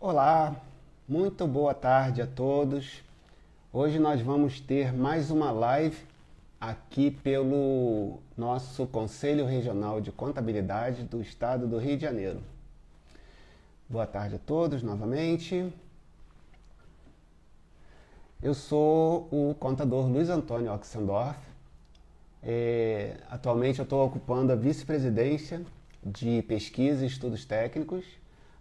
Olá, muito boa tarde a todos. Hoje nós vamos ter mais uma live aqui pelo nosso Conselho Regional de Contabilidade do Estado do Rio de Janeiro. Boa tarde a todos novamente. Eu sou o contador Luiz Antônio Oxendorf. Atualmente eu estou ocupando a vice-presidência de pesquisa e estudos técnicos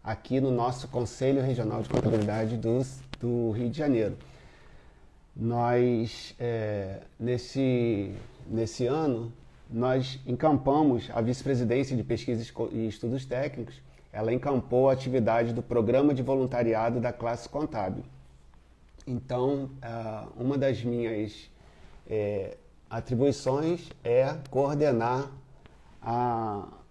aqui no nosso Conselho Regional de Contabilidade do Rio de Janeiro. Nós, nesse ano, nós encampamos a vice-presidência de pesquisa e estudos técnicos. Ela encampou a atividade do programa de voluntariado da classe contábil. Então, uma das minhas atribuições é coordenar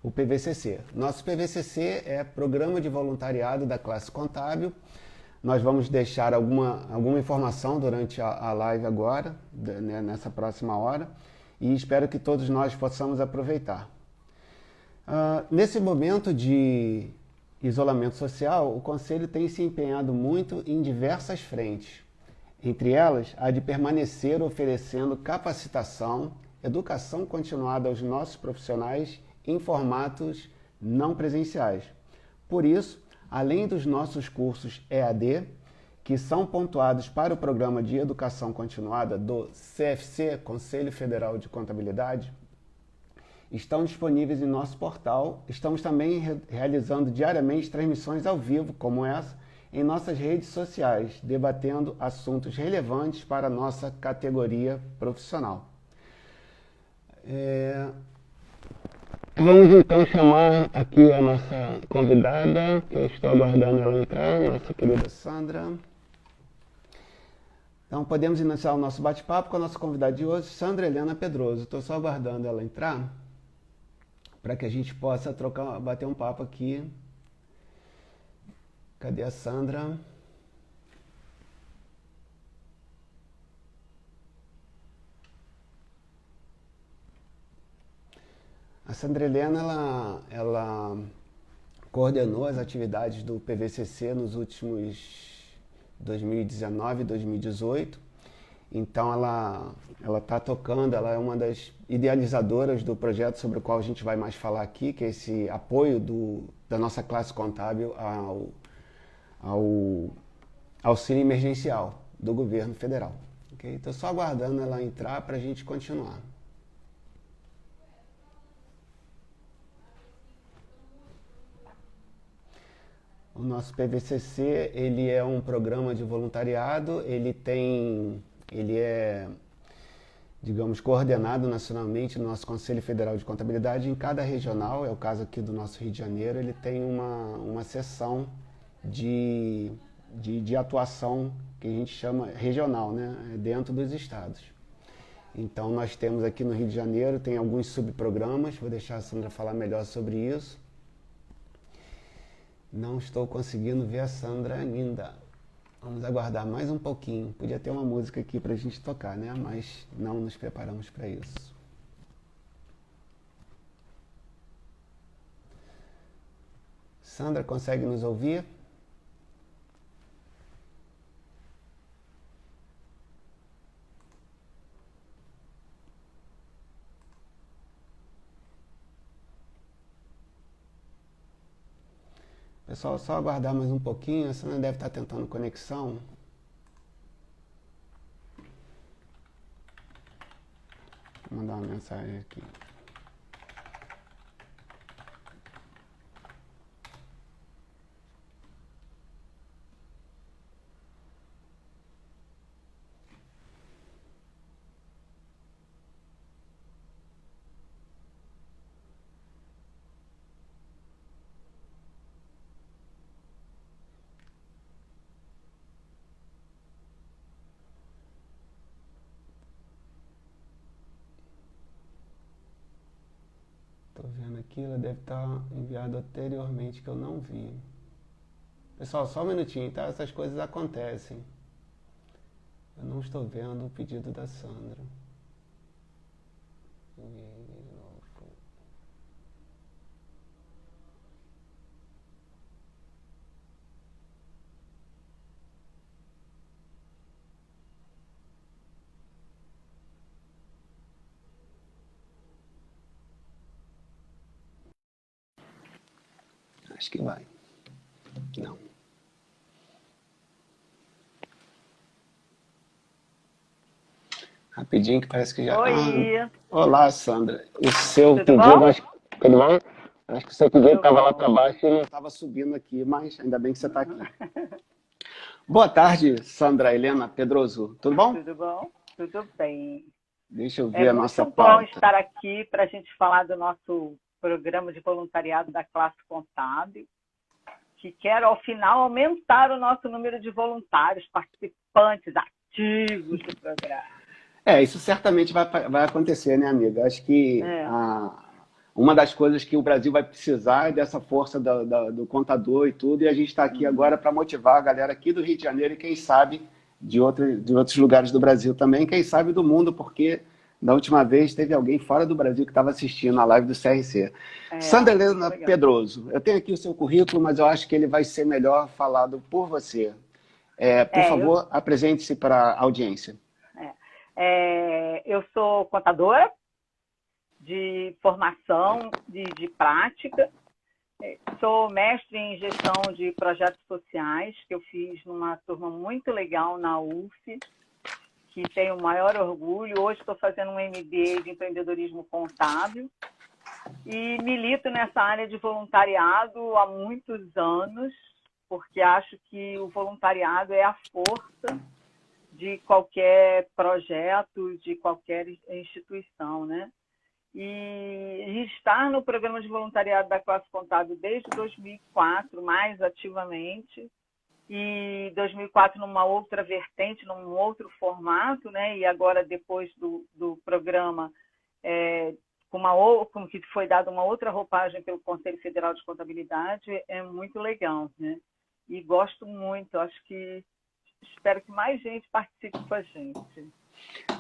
o PVCC. Nosso PVCC é Programa de Voluntariado da Classe Contábil. Nós vamos deixar alguma informação durante a live agora, né, nessa próxima hora, e espero que todos nós possamos aproveitar. Nesse momento de isolamento social, o Conselho tem se empenhado muito em diversas frentes. Entre elas, a de permanecer oferecendo capacitação, educação continuada aos nossos profissionais em formatos não presenciais. Por isso, além dos nossos cursos EAD, que são pontuados para o Programa de Educação Continuada do CFC, Conselho Federal de Contabilidade, estão disponíveis em nosso portal. Estamos também realizando diariamente transmissões ao vivo, como essa, em nossas redes sociais, debatendo assuntos relevantes para a nossa categoria profissional. Vamos então chamar aqui a nossa convidada, que eu estou aguardando ela entrar, nossa querida Sandra. Então podemos iniciar o nosso bate-papo com a nossa convidada de hoje, Sandra Helena Pedroso. Estou só aguardando ela entrar, para que a gente possa bater um papo aqui. Cadê a Sandra? A Sandra Helena, ela coordenou as atividades do PVCC nos últimos 2019 e 2018. Então ela está tocando, ela é uma das idealizadoras do projeto sobre o qual a gente vai mais falar aqui, que é esse apoio da nossa classe contábil ao auxílio emergencial do governo federal. Okay? Estou só aguardando ela entrar para a gente continuar. O nosso PVCC, ele é um programa de voluntariado, ele é, digamos, coordenado nacionalmente no nosso Conselho Federal de Contabilidade. Em cada regional, é o caso aqui do nosso Rio de Janeiro, ele tem uma seção de atuação que a gente chama regional, né, dentro dos estados. Então nós temos aqui no Rio de Janeiro, tem alguns subprogramas, vou deixar a Sandra falar melhor sobre isso. Não estou conseguindo ver a Sandra ainda. Vamos aguardar mais um pouquinho. Podia ter uma música aqui para a gente tocar, né? Mas não nos preparamos para isso. Sandra, consegue nos ouvir? Pessoal, só aguardar mais um pouquinho. A Sandra deve estar tentando conexão. Vou mandar uma mensagem aqui. Estou vendo aqui, ela deve estar enviada anteriormente que eu não vi. Pessoal, só um minutinho, tá? Essas coisas acontecem. Eu não estou vendo o pedido da Sandra. Enviei de novo. Acho que vai. Não. Rapidinho que parece que já... Oi, Olá, Sandra. O seu tudo pedido, bom? acho que... Tudo bom? Acho que o seu pedido Tudo estava lá bom. para baixo e não estava subindo aqui, mas ainda bem que você está aqui. Boa tarde, Sandra Helena Pedroso. Tudo bom? Tudo bom? Tudo bem. Deixa eu É ver a nossa muito bom pauta. estar aqui para a gente falar do nosso programa de voluntariado da classe contábil, que quer, ao final, aumentar o nosso número de voluntários, participantes ativos do programa. Isso certamente vai acontecer, né, amiga? Acho que É, uma das coisas que o Brasil vai precisar é dessa força do contador e tudo, e a gente está aqui agora para motivar a galera aqui do Rio de Janeiro e quem sabe de outros lugares do Brasil também, quem sabe do mundo, porque da última vez teve alguém fora do Brasil que estava assistindo a live do CRC. Sandra muito Helena legal. Pedroso, eu tenho aqui o seu currículo, mas eu acho que ele vai ser melhor falado por você. Por É, eu, favor, apresente-se para a audiência. eu sou contadora de formação, de prática. Sou mestre em gestão de projetos sociais, que eu fiz numa turma muito legal na UF, que tenho o maior orgulho. Hoje estou fazendo um MBA de empreendedorismo contábil e milito nessa área de voluntariado há muitos anos, porque acho que o voluntariado é a força de qualquer projeto, de qualquer instituição, né? E estar no programa de voluntariado da classe contábil desde 2004, mais ativamente, e 2004 numa outra vertente, num outro formato, né? E agora, depois do programa, com que foi dada uma outra roupagem pelo Conselho Federal de Contabilidade, é muito legal, né? E gosto muito, acho que espero que mais gente participe com a gente.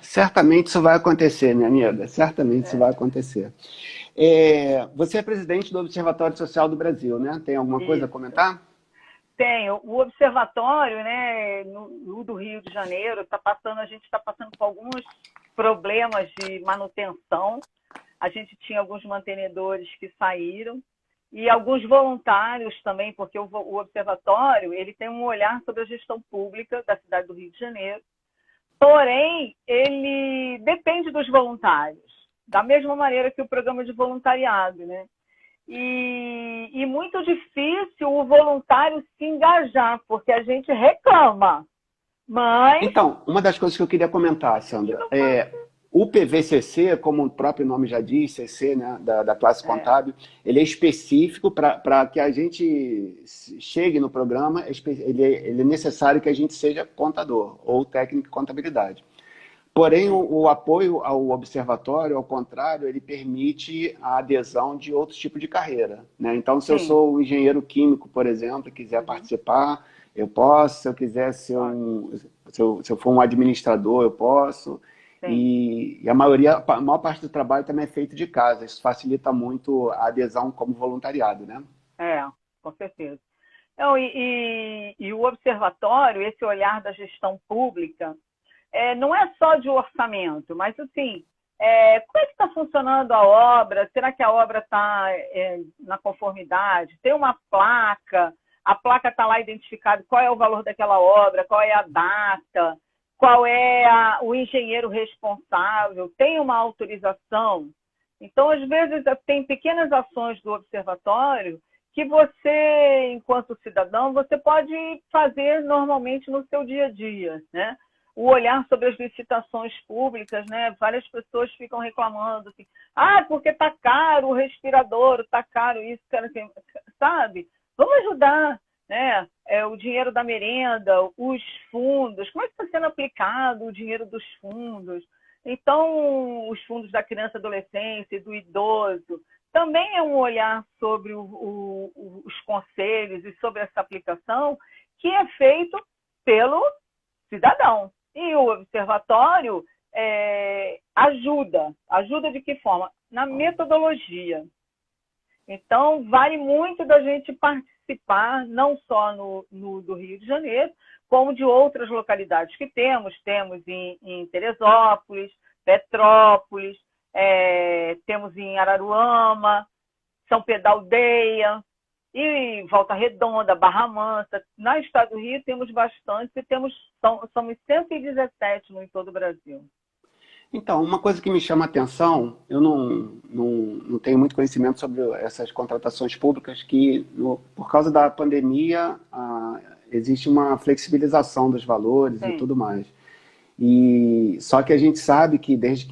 Certamente isso vai acontecer, minha amiga. Certamente isso vai acontecer. Você é presidente do Observatório Social do Brasil, né? Tem alguma coisa a Isso. comentar? Tem, o observatório, né, no do Rio de Janeiro, a gente está passando por alguns problemas de manutenção. A gente tinha alguns mantenedores que saíram e alguns voluntários também, porque o observatório ele tem um olhar sobre a gestão pública da cidade do Rio de Janeiro. Porém, ele depende dos voluntários, da mesma maneira que o programa de voluntariado, né? E muito difícil o voluntário se engajar, porque a gente reclama, mas Então, uma das coisas que eu queria comentar, Sandra, não faz. o PVCC, como o próprio nome já diz, CC, né, da classe contábil, ele é específico para que a gente chegue no programa, ele é necessário que a gente seja contador ou técnico de contabilidade. Porém, o apoio ao observatório, ao contrário, ele permite a adesão de outro tipo de carreira, né? Então, se eu Sim, sou um engenheiro químico, por exemplo, e quiser participar, eu posso. Se eu quiser ser pode, se eu for um administrador, eu posso. sim. E a maior parte do trabalho também é feito de casa. Isso facilita muito a adesão como voluntariado, né? Com certeza. Não, e o observatório, esse olhar da gestão pública, não é só de orçamento, mas assim, como é que está funcionando a obra? Será que a obra está na conformidade? Tem uma placa, a placa está lá identificada qual é o valor daquela obra, qual é a data, qual é o engenheiro responsável, tem uma autorização. Então, às vezes, tem pequenas ações do observatório que você, enquanto cidadão, você pode fazer normalmente no seu dia a dia, né? O olhar sobre as licitações públicas, né? Várias pessoas ficam reclamando assim, porque está caro o respirador, está caro isso, cara, assim, sabe? Vamos ajudar, né? O dinheiro da merenda, os fundos, como é que está sendo aplicado o dinheiro dos fundos? Então, os fundos da criança, adolescência e do idoso, também é um olhar sobre os conselhos e sobre essa aplicação que é feito pelo cidadão. E o observatório ajuda de que forma? Na metodologia. Então, vale muito da gente participar, não só no do Rio de Janeiro, como de outras localidades que temos. Temos em Teresópolis, Petrópolis, temos em Araruama, São Pedro da Aldeia. E Volta Redonda, Barra Mansa. No estado do Rio temos bastante, e somos 117 em todo o Brasil. Então, uma coisa que me chama a atenção, eu não tenho muito conhecimento sobre essas contratações públicas, que por causa da pandemia existe uma flexibilização dos valores e tudo mais. E só que a gente sabe que desde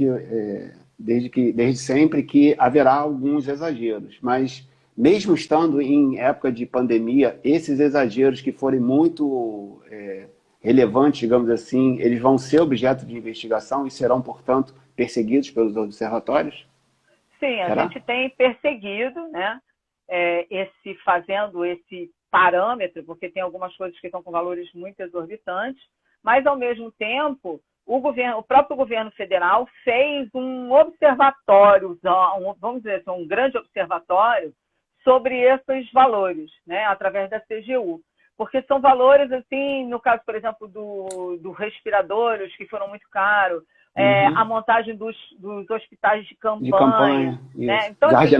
sempre que haverá alguns exageros, mas mesmo estando em época de pandemia, esses exageros que forem muito relevantes, digamos assim, eles vão ser objeto de investigação e serão, portanto, perseguidos pelos observatórios? Sim, a Será? gente tem perseguido, né, fazendo esse parâmetro, porque tem algumas coisas que estão com valores muito exorbitantes, mas, ao mesmo tempo, o próprio governo federal fez um observatório, vamos dizer assim, um grande observatório sobre esses valores, né, através da CGU. Porque são valores, assim, no caso, por exemplo, do respiradores, que foram muito caros, a montagem dos hospitais de campanha. Né? Então, assim,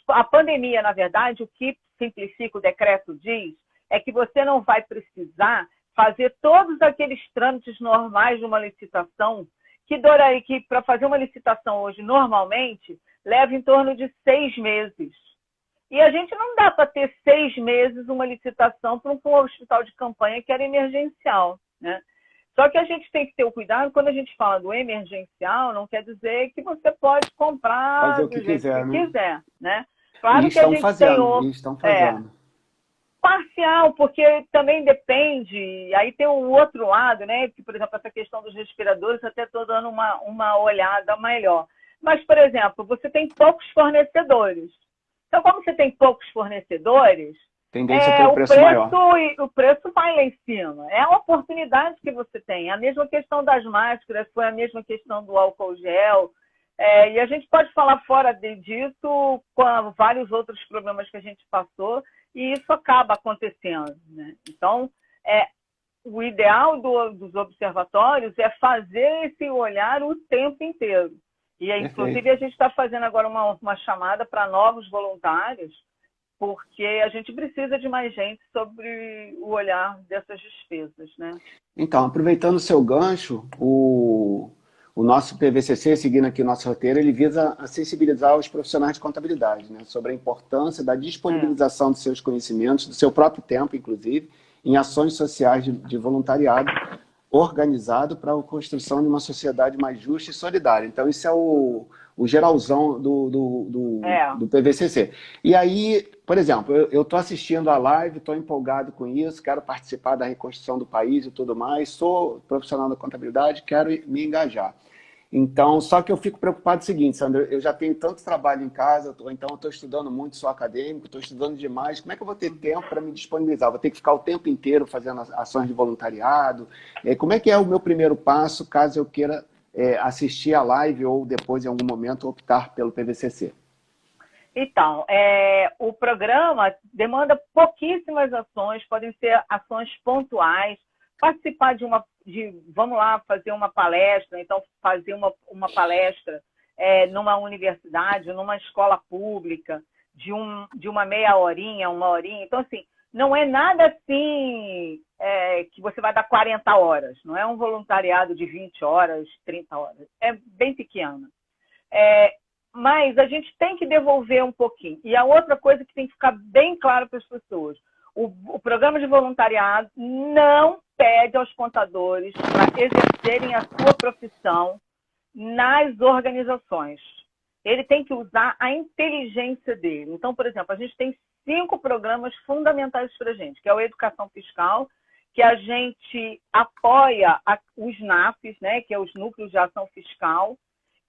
a pandemia, na verdade, o que simplifica o decreto diz é que você não vai precisar fazer todos aqueles trâmites normais de uma licitação, que para fazer uma licitação hoje, normalmente, leva em torno de 6 meses. E a gente não dá para ter 6 meses uma licitação para um hospital de campanha que era emergencial, né? Só que a gente tem que ter o cuidado, quando a gente fala do emergencial, não quer dizer que você pode comprar fazer o que quiser, né? Claro que estão fazendo. Parcial, porque também depende, aí tem um outro lado, né? Que, por exemplo, essa questão dos respiradores, até estou dando uma olhada melhor. Mas, por exemplo, você tem poucos fornecedores. Então, como você tem poucos fornecedores, tendência a ter o preço maior. O preço vai lá em cima. É uma oportunidade que você tem. A mesma questão das máscaras, foi a mesma questão do álcool gel. E a gente pode falar fora disso com vários outros problemas que a gente passou, e isso acaba acontecendo, né? Então, o ideal dos observatórios é fazer esse olhar o tempo inteiro. E, inclusive, a gente está fazendo agora uma chamada para novos voluntários, porque a gente precisa de mais gente sobre o olhar dessas despesas, né? Então, aproveitando o seu gancho, o nosso PVCC, seguindo aqui o nosso roteiro, ele visa sensibilizar os profissionais de contabilidade, né, sobre a importância da disponibilização dos seus conhecimentos, do seu próprio tempo, inclusive, em ações sociais de voluntariado organizado para a construção de uma sociedade mais justa e solidária. Então, isso é o geralzão do PVCC. E aí, por exemplo, eu estou assistindo a live, estou empolgado com isso, quero participar da reconstrução do país e tudo mais, sou profissional da contabilidade, quero me engajar. Então, só que eu fico preocupado com o seguinte, Sandra, eu já tenho tanto trabalho em casa, então eu estou estudando muito, sou acadêmico, estou estudando demais, como é que eu vou ter tempo para me disponibilizar? Vou ter que ficar o tempo inteiro fazendo ações de voluntariado? Como é que é o meu primeiro passo, caso eu queira assistir a live ou depois, em algum momento, optar pelo PVCC? Então, o programa demanda pouquíssimas ações, podem ser ações pontuais, participar vamos lá, fazer uma palestra, então fazer uma palestra numa universidade, numa escola pública, de uma meia horinha, uma horinha. Então, assim, não é nada assim que você vai dar 40 horas, não é um voluntariado de 20 horas, 30 horas, é bem pequeno. Mas a gente tem que devolver um pouquinho. E a outra coisa que tem que ficar bem claro para as pessoas, o programa de voluntariado não pede aos contadores para exercerem a sua profissão nas organizações. Ele tem que usar a inteligência dele. Então, por exemplo, a gente tem 5 programas fundamentais para a gente, que é o Educação Fiscal, que a gente apoia os NAFs, né, que é os Núcleos de Ação Fiscal,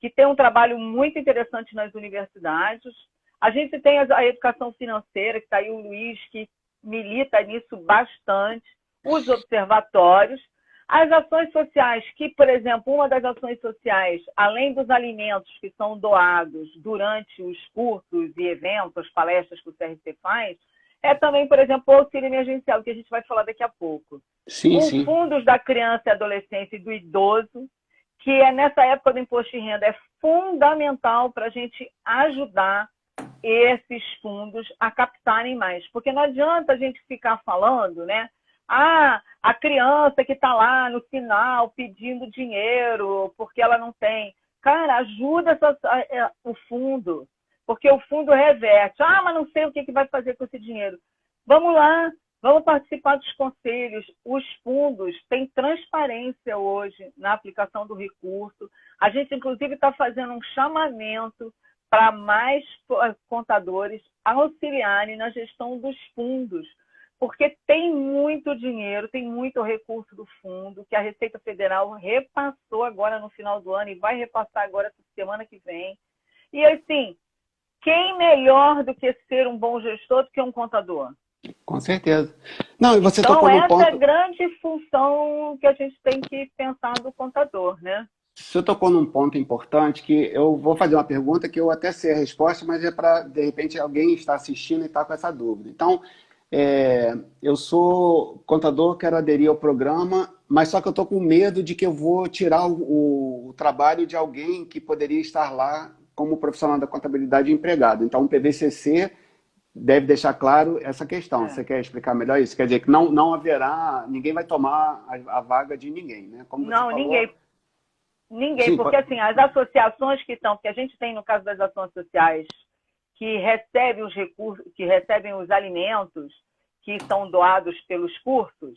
que tem um trabalho muito interessante nas universidades. A gente tem a educação financeira, que está aí o Luiz, que milita nisso bastante, os observatórios, as ações sociais, que, por exemplo, uma das ações sociais, além dos alimentos que são doados durante os cursos e eventos, as palestras que o CRC faz, é também, por exemplo, o auxílio emergencial, que a gente vai falar daqui a pouco. Sim. Fundos da criança e adolescência e do idoso, que nessa época do imposto de renda é fundamental para a gente ajudar esses fundos a captarem mais. Porque não adianta a gente ficar falando, né? Ah, a criança que está lá no final pedindo dinheiro porque ela não tem. Cara, ajuda o fundo, porque o fundo reverte. Ah, mas não sei o que vai fazer com esse dinheiro. Vamos lá, vamos participar dos conselhos. Os fundos têm transparência hoje na aplicação do recurso. A gente, inclusive, está fazendo um chamamento para mais contadores auxiliarem na gestão dos fundos, porque tem muito dinheiro, tem muito recurso do fundo, que a Receita Federal repassou agora no final do ano e vai repassar agora essa semana que vem. E, assim, quem melhor do que ser um bom gestor do que um contador? Com certeza. Não, e você então, tocou no essa ponto... é a grande função que a gente tem que pensar do contador, né? Você tocou num ponto importante que eu vou fazer uma pergunta que eu até sei a resposta, mas é para, de repente, alguém estar assistindo e estar com essa dúvida. Então, eu sou contador, quero aderir ao programa, mas só que eu estou com medo de que eu vou tirar o trabalho de alguém que poderia estar lá como profissional da contabilidade empregado. Então, o PVCC deve deixar claro essa questão. Você quer explicar melhor isso? Quer dizer que não haverá, ninguém vai tomar a vaga de ninguém, né? Como você Não, falou... Ninguém, Sim, porque assim, as associações que estão, porque a gente tem no caso das ações sociais que recebem os recursos, que recebem os alimentos que são doados pelos cursos,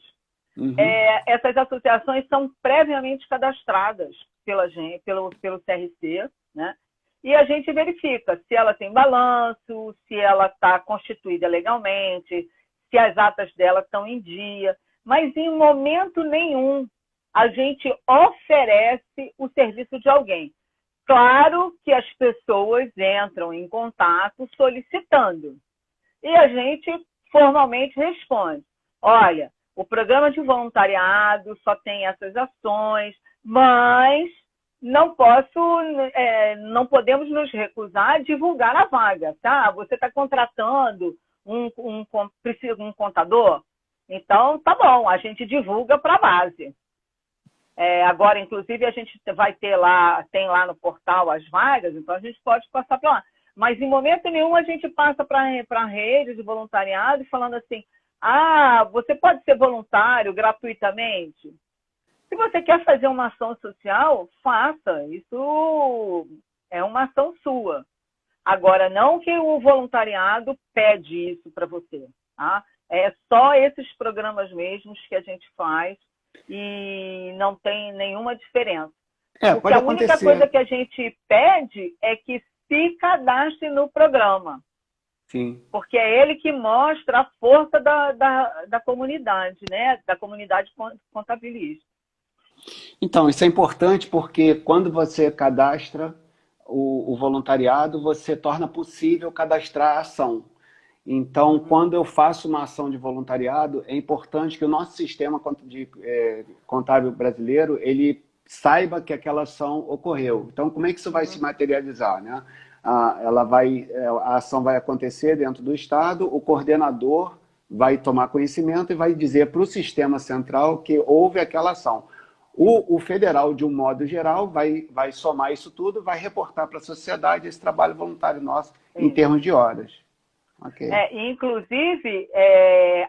essas associações são previamente cadastradas pelo CRC, né? E a gente verifica se ela tem balanço, se ela está constituída legalmente, se as atas dela estão em dia, mas em momento nenhum a gente oferece o serviço de alguém. Claro que as pessoas entram em contato solicitando. E a gente formalmente responde: olha, o programa de voluntariado só tem essas ações, mas não podemos nos recusar a divulgar a vaga, tá? Você está contratando um contador? Então, tá bom, a gente divulga para a base. Agora, inclusive, a gente vai tem lá no portal as vagas, então a gente pode passar para lá. Mas, em momento nenhum, a gente passa para a rede de voluntariado falando assim: ah, você pode ser voluntário gratuitamente? Se você quer fazer uma ação social, faça. Isso é uma ação sua. Agora, não que o voluntariado pede isso para você, tá? É só esses programas mesmos que a gente faz e não tem nenhuma diferença. Porque pode a única acontecer. coisa que a gente pede é que se cadastre no programa. Sim. Porque é ele que mostra a força da comunidade, né? Da comunidade contabilista. Então, isso é importante porque quando você cadastra o voluntariado, você torna possível cadastrar a ação. Então, quando eu faço uma ação de voluntariado, é importante que o nosso sistema contábil brasileiro, ele saiba que aquela ação ocorreu. Então, como é que isso vai se materializar, né? A ação vai acontecer dentro do Estado, o coordenador vai tomar conhecimento e vai dizer para o sistema central que houve aquela ação. O federal, de um modo geral, vai somar isso tudo, vai reportar para a sociedade esse trabalho voluntário nosso em termos de horas. Okay. Inclusive,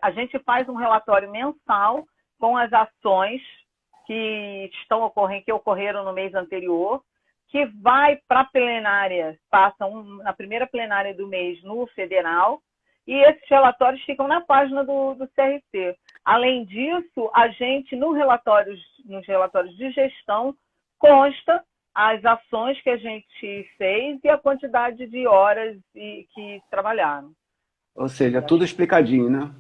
a gente faz um relatório mensal com as ações que ocorreram no mês anterior, que vai para a plenária, na primeira plenária do mês no federal, e esses relatórios ficam na página do CRC. Além disso, a gente, nos relatórios de gestão, consta as ações que a gente fez e a quantidade de horas que trabalharam. Ou seja, tudo explicadinho, né?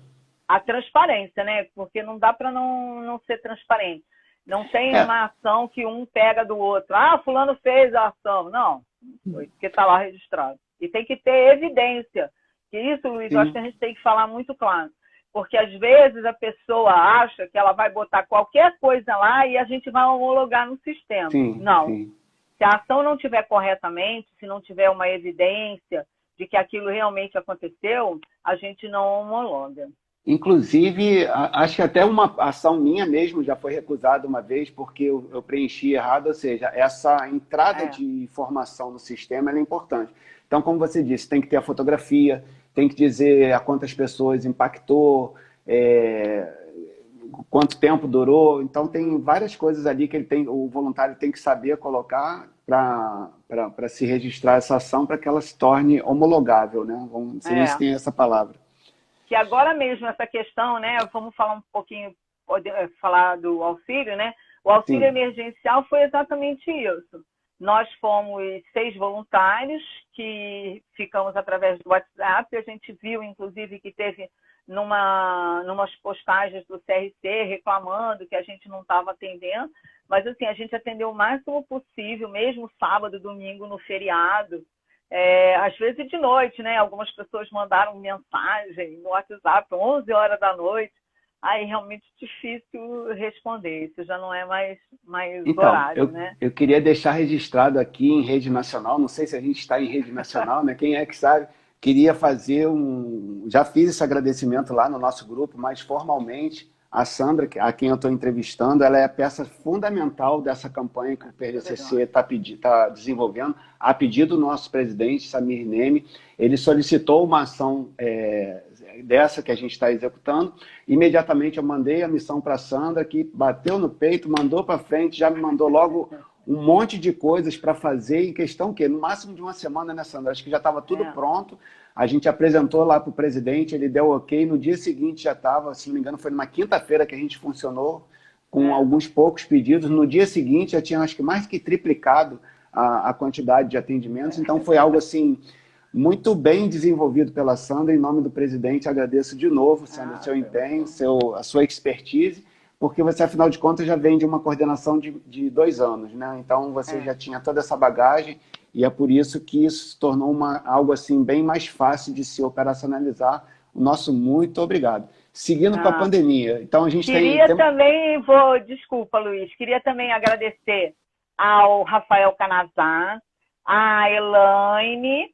A transparência, né? Porque não dá para não ser transparente. Não tem uma ação que um pega do outro. Ah, fulano fez a ação. Não, porque está lá registrado. E tem que ter evidência. E isso, Luiz, eu acho que a gente tem que falar muito claro. Porque, às vezes, a pessoa acha que ela vai botar qualquer coisa lá e a gente vai homologar no sistema. Não. Sim. Se a ação não estiver corretamente, se não tiver uma evidência de que aquilo realmente aconteceu, a gente não homologa. Inclusive, acho que até uma ação minha mesmo já foi recusada uma vez porque eu preenchi errado, ou seja, essa entrada É, de informação no sistema ela é importante. Então, como você disse, tem que ter a fotografia, tem que dizer a quantas pessoas impactou, é, quanto tempo durou. Então, tem várias coisas ali que o voluntário tem que saber colocar para se registrar essa ação para que ela se torne homologável, né? Não sei nem se é. tem essa palavra. Que agora mesmo essa questão, né? Vamos falar um pouquinho, falar do auxílio, né? O auxílio Sim. emergencial foi exatamente isso. Nós fomos 6 voluntários que ficamos através do WhatsApp. A gente viu, inclusive, que teve numas postagens do CRC reclamando que a gente não estava atendendo. Mas, assim, a gente atendeu o máximo possível, mesmo sábado, domingo, no feriado. Às vezes de noite, né? Algumas pessoas mandaram mensagem no WhatsApp, 11 horas da noite. Aí realmente difícil responder. Isso já não é mais Então, horário, né? eu queria deixar registrado aqui em rede nacional, não sei se a gente está em rede nacional, né? Quem é que sabe? Queria fazer já fiz esse agradecimento lá no nosso grupo, mas formalmente, a Sandra, a quem eu estou entrevistando, ela é a peça fundamental dessa campanha que o PDCC está desenvolvendo, a pedido do nosso presidente, Samir Neme. Ele solicitou uma ação dessa que a gente está executando. Imediatamente eu mandei a missão para a Sandra, que bateu no peito, mandou para frente, já me mandou logo um monte de coisas para fazer em questão que no máximo de uma semana, né, Sandra? Acho que já estava tudo pronto. A gente apresentou lá para o presidente, ele deu ok. No dia seguinte já estava, se não me engano, foi numa quinta-feira que a gente funcionou com alguns poucos pedidos. No dia seguinte já tinha, acho que mais que triplicado a quantidade de atendimentos. Então foi algo assim muito bem desenvolvido pela Sandra. Em nome do presidente, agradeço de novo, Sandra, seu empenho, a sua expertise, porque você, afinal de contas, já vem de uma coordenação de 2 anos, né? Então, você já tinha toda essa bagagem e é por isso que isso se tornou algo assim bem mais fácil de se operacionalizar. O nosso muito obrigado. Seguindo para a pandemia, então a gente também, desculpa, Luiz, queria também agradecer ao Rafael Canazar, a Elaine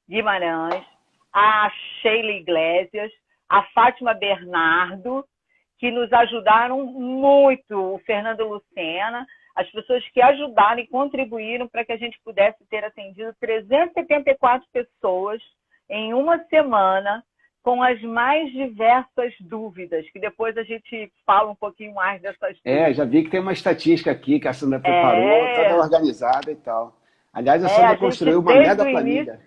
Guimarães, a Sheila Iglesias, a Fátima Bernardo, que nos ajudaram muito, o Fernando Lucena, as pessoas que ajudaram e contribuíram para que a gente pudesse ter atendido 374 pessoas em uma semana, com as mais diversas dúvidas, que depois a gente fala um pouquinho mais dessas dúvidas. Já vi que tem uma estatística aqui que a Sandra preparou, toda organizada e tal. Aliás, a Sandra construiu uma mega planilha.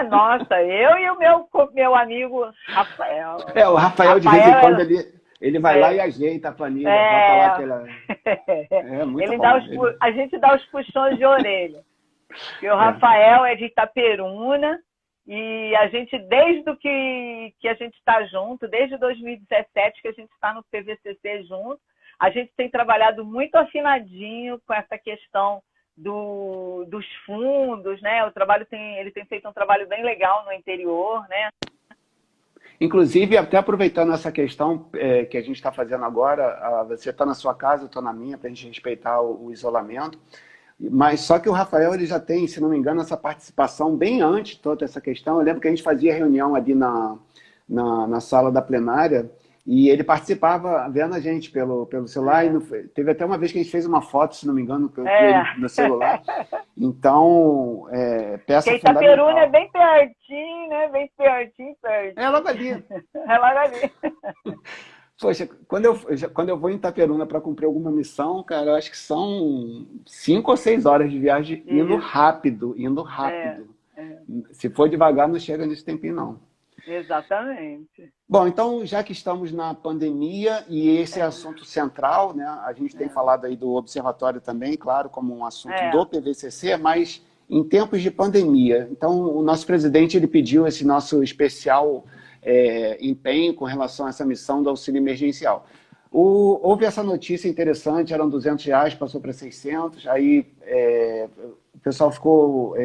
Nossa, eu e o meu amigo Rafael. O Rafael, de vez em quando, ele vai lá e ajeita a planilha. Bota lá aquela... muito ele bom. A gente dá os puxões de orelha. E o Rafael é de Itaperuna, e a gente, desde que a gente está junto, desde 2017 que a gente está no PVCC junto, a gente tem trabalhado muito afinadinho com essa questão dos fundos, né? Ele tem feito um trabalho bem legal no interior, né? Inclusive, até aproveitando essa questão que a gente está fazendo agora, você está na sua casa, eu estou na minha, para a gente respeitar o isolamento, mas só que o Rafael ele já tem, se não me engano, essa participação bem antes de toda essa questão. Eu lembro que a gente fazia reunião ali na sala da plenária, e ele participava vendo a gente pelo celular. Teve até uma vez que a gente fez uma foto, se não me engano, no celular. Então, peça fundamental. Itaperuna é bem pertinho, né? Bem pertinho. É logo ali. É logo ali. Poxa, quando eu vou em Itaperuna para cumprir alguma missão, cara, eu acho que são 5 ou 6 horas de viagem indo rápido. Se for devagar, não chega nesse tempinho, não. Exatamente. Bom, então, já que estamos na pandemia, e esse é assunto central, né? A gente tem falado aí do observatório também, claro, como um assunto do PVCC, mas em tempos de pandemia. Então, o nosso presidente ele pediu esse nosso especial empenho com relação a essa missão do auxílio emergencial. Houve essa notícia interessante, eram R$200, passou para 600, aí o pessoal ficou...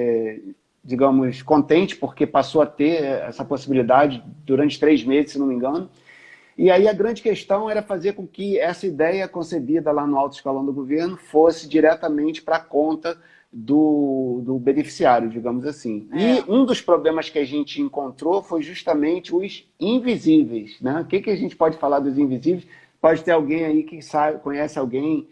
digamos, contente, porque passou a ter essa possibilidade durante 3 meses, se não me engano. E aí a grande questão era fazer com que essa ideia concebida lá no alto escalão do governo fosse diretamente para a conta do beneficiário, digamos assim. E um dos problemas que a gente encontrou foi justamente os invisíveis, né? O que a gente pode falar dos invisíveis? Pode ter alguém aí que sabe, conhece alguém,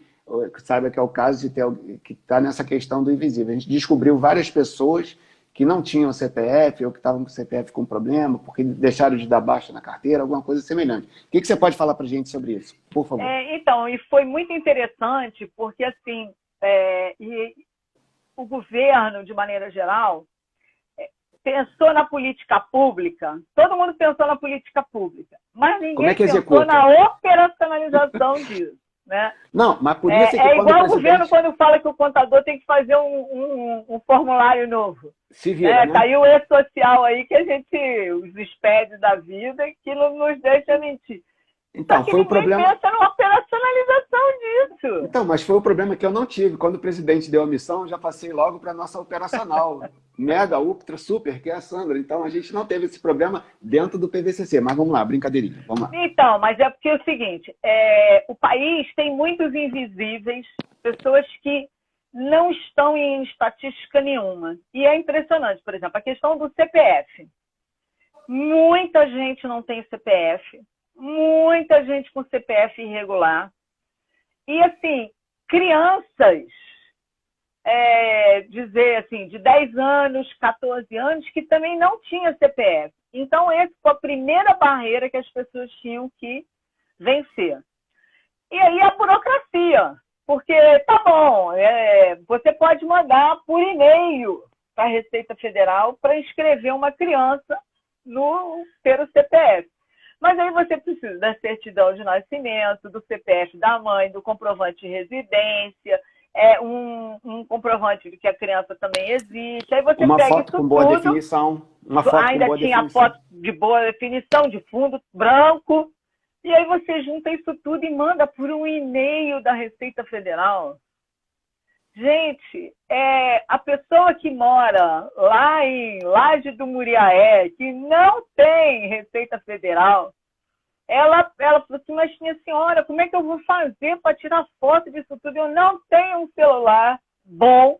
que saiba que é o caso de ter alguém que está nessa questão do invisível. A gente descobriu várias pessoas que não tinham CPF ou que estavam com CPF com problema, porque deixaram de dar baixa na carteira, alguma coisa semelhante. O que você pode falar para a gente sobre isso, por favor? Então, e foi muito interessante, porque assim, o governo, de maneira geral, pensou na política pública, todo mundo pensou na política pública, mas ninguém pensou na operacionalização disso. Né? Não, mas por isso é igual o governo quando fala que o contador tem que fazer um formulário novo. Se vira, né? Tá aí o E-Social aí que a gente, os SPED da vida, que não nos deixa mentir. Então, foi o problema. Pensa na operacionalização disso. Então, mas foi o problema que eu não tive. Quando o presidente deu a missão, eu já passei logo para a nossa operacional. Mega, ultra, super, que é a Sandra. Então, a gente não teve esse problema dentro do PVCC. Mas vamos lá, brincadeirinha. Vamos lá. Então, mas é porque é o seguinte, o país tem muitos invisíveis, pessoas que não estão em estatística nenhuma. E é impressionante, por exemplo, a questão do CPF. Muita gente não tem CPF. Muita gente com CPF irregular. E, assim, crianças, dizer assim, de 10 anos, 14 anos, que também não tinha CPF. Então, essa foi a primeira barreira que as pessoas tinham que vencer. E aí a burocracia, porque, tá bom, você pode mandar por e-mail para a Receita Federal para inscrever uma criança no ter o CPF. Mas aí você precisa da certidão de nascimento, do CPF da mãe, do comprovante de residência, um comprovante de que a criança também existe. Aí você uma pega foto isso com boa tudo, definição. Uma foto ainda com boa tinha definição. a foto de boa definição, de fundo branco. E aí você junta isso tudo e manda por um e-mail da Receita Federal. Gente, a pessoa que mora lá em Laje do Muriaé, que não tem Receita Federal, ela falou assim, mas minha senhora, como é que eu vou fazer para tirar foto disso tudo? Eu não tenho um celular bom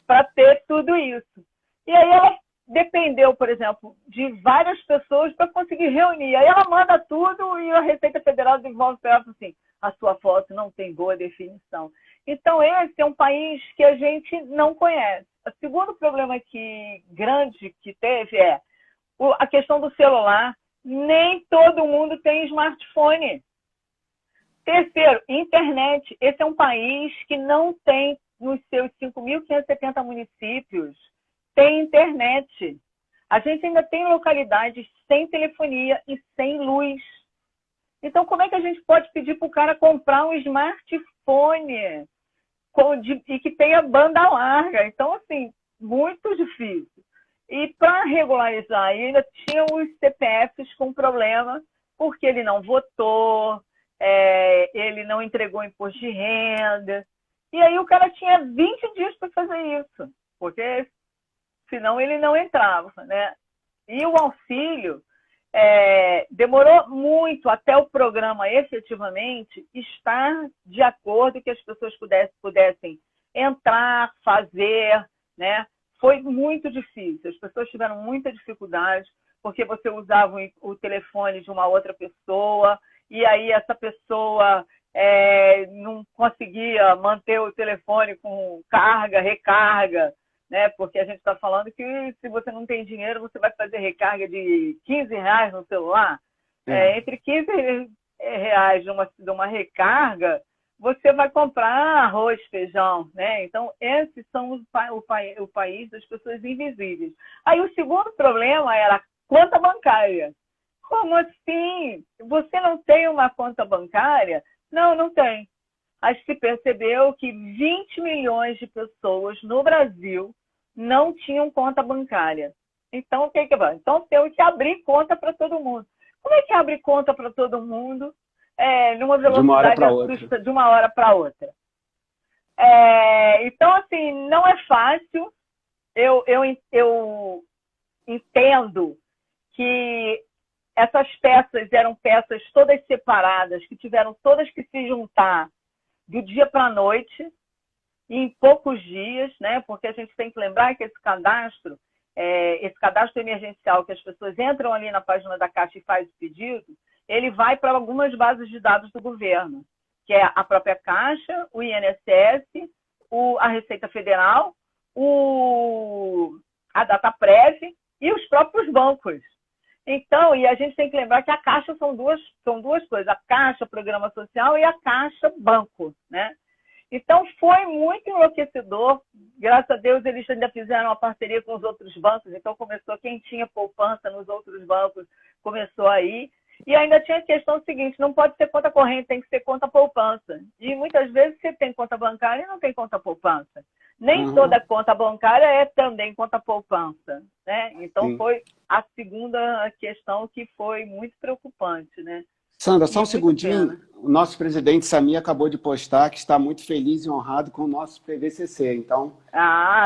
para ter tudo isso. E aí ela dependeu, por exemplo, de várias pessoas para conseguir reunir. Aí ela manda tudo e a Receita Federal devolve para ela assim, a sua foto não tem boa definição. Então, esse é um país que a gente não conhece. O segundo problema grande que teve é a questão do celular. Nem todo mundo tem smartphone. Terceiro, internet. Esse é um país que não tem, nos seus 5.570 municípios, tem internet. A gente ainda tem localidades sem telefonia e sem luz. Então, como é que a gente pode pedir para o cara comprar um smartphone e que tenha banda larga? Então, assim, muito difícil. E para regularizar, ainda tinha os CPFs com problema, porque ele não votou, ele não entregou imposto de renda. E aí o cara tinha 20 dias para fazer isso, porque senão ele não entrava, né? E o auxílio demorou muito até o programa efetivamente estar de acordo que as pessoas pudessem entrar, fazer, né? Foi muito difícil, as pessoas tiveram muita dificuldade, porque você usava o telefone de uma outra pessoa, e aí essa pessoa não conseguia manter o telefone com carga, recarga, né? Porque a gente está falando que se você não tem dinheiro, você vai fazer recarga de R$15 no celular. Entre R$15 de uma recarga, você vai comprar arroz, feijão, né? Então, esses são o país das pessoas invisíveis. Aí, o segundo problema era a conta bancária. Como assim? Você não tem uma conta bancária? Não, não tem. Aí se percebeu que 20 milhões de pessoas no Brasil não tinham conta bancária. Então, o que vai? Então, tem que abrir conta para todo mundo. Como é que abre conta para todo mundo? Numa velocidade assusta de uma hora para outra. Então, assim, não é fácil. Eu entendo que essas peças eram peças todas separadas, que tiveram todas que se juntar do dia para a noite, em poucos dias, né? Porque a gente tem que lembrar que esse cadastro emergencial, que as pessoas entram ali na página da Caixa e fazem o pedido, ele vai para algumas bases de dados do governo, que é a própria Caixa, o INSS, a Receita Federal, a Dataprev e os próprios bancos. Então, e a gente tem que lembrar que a Caixa são duas coisas, a Caixa Programa Social e a Caixa Banco, né? Então, foi muito enlouquecedor. Graças a Deus, eles ainda fizeram uma parceria com os outros bancos. Então, começou, quem tinha poupança nos outros bancos, começou aí. E ainda tinha a questão seguinte, não pode ser conta corrente, tem que ser conta poupança. E muitas vezes você tem conta bancária e não tem conta poupança. Nem toda conta bancária é também conta poupança, né? Então, sim, foi a segunda questão que foi muito preocupante, né? Sandra, só um segundinho. O nosso presidente Samir acabou de postar que está muito feliz e honrado com o nosso PVCC. Então,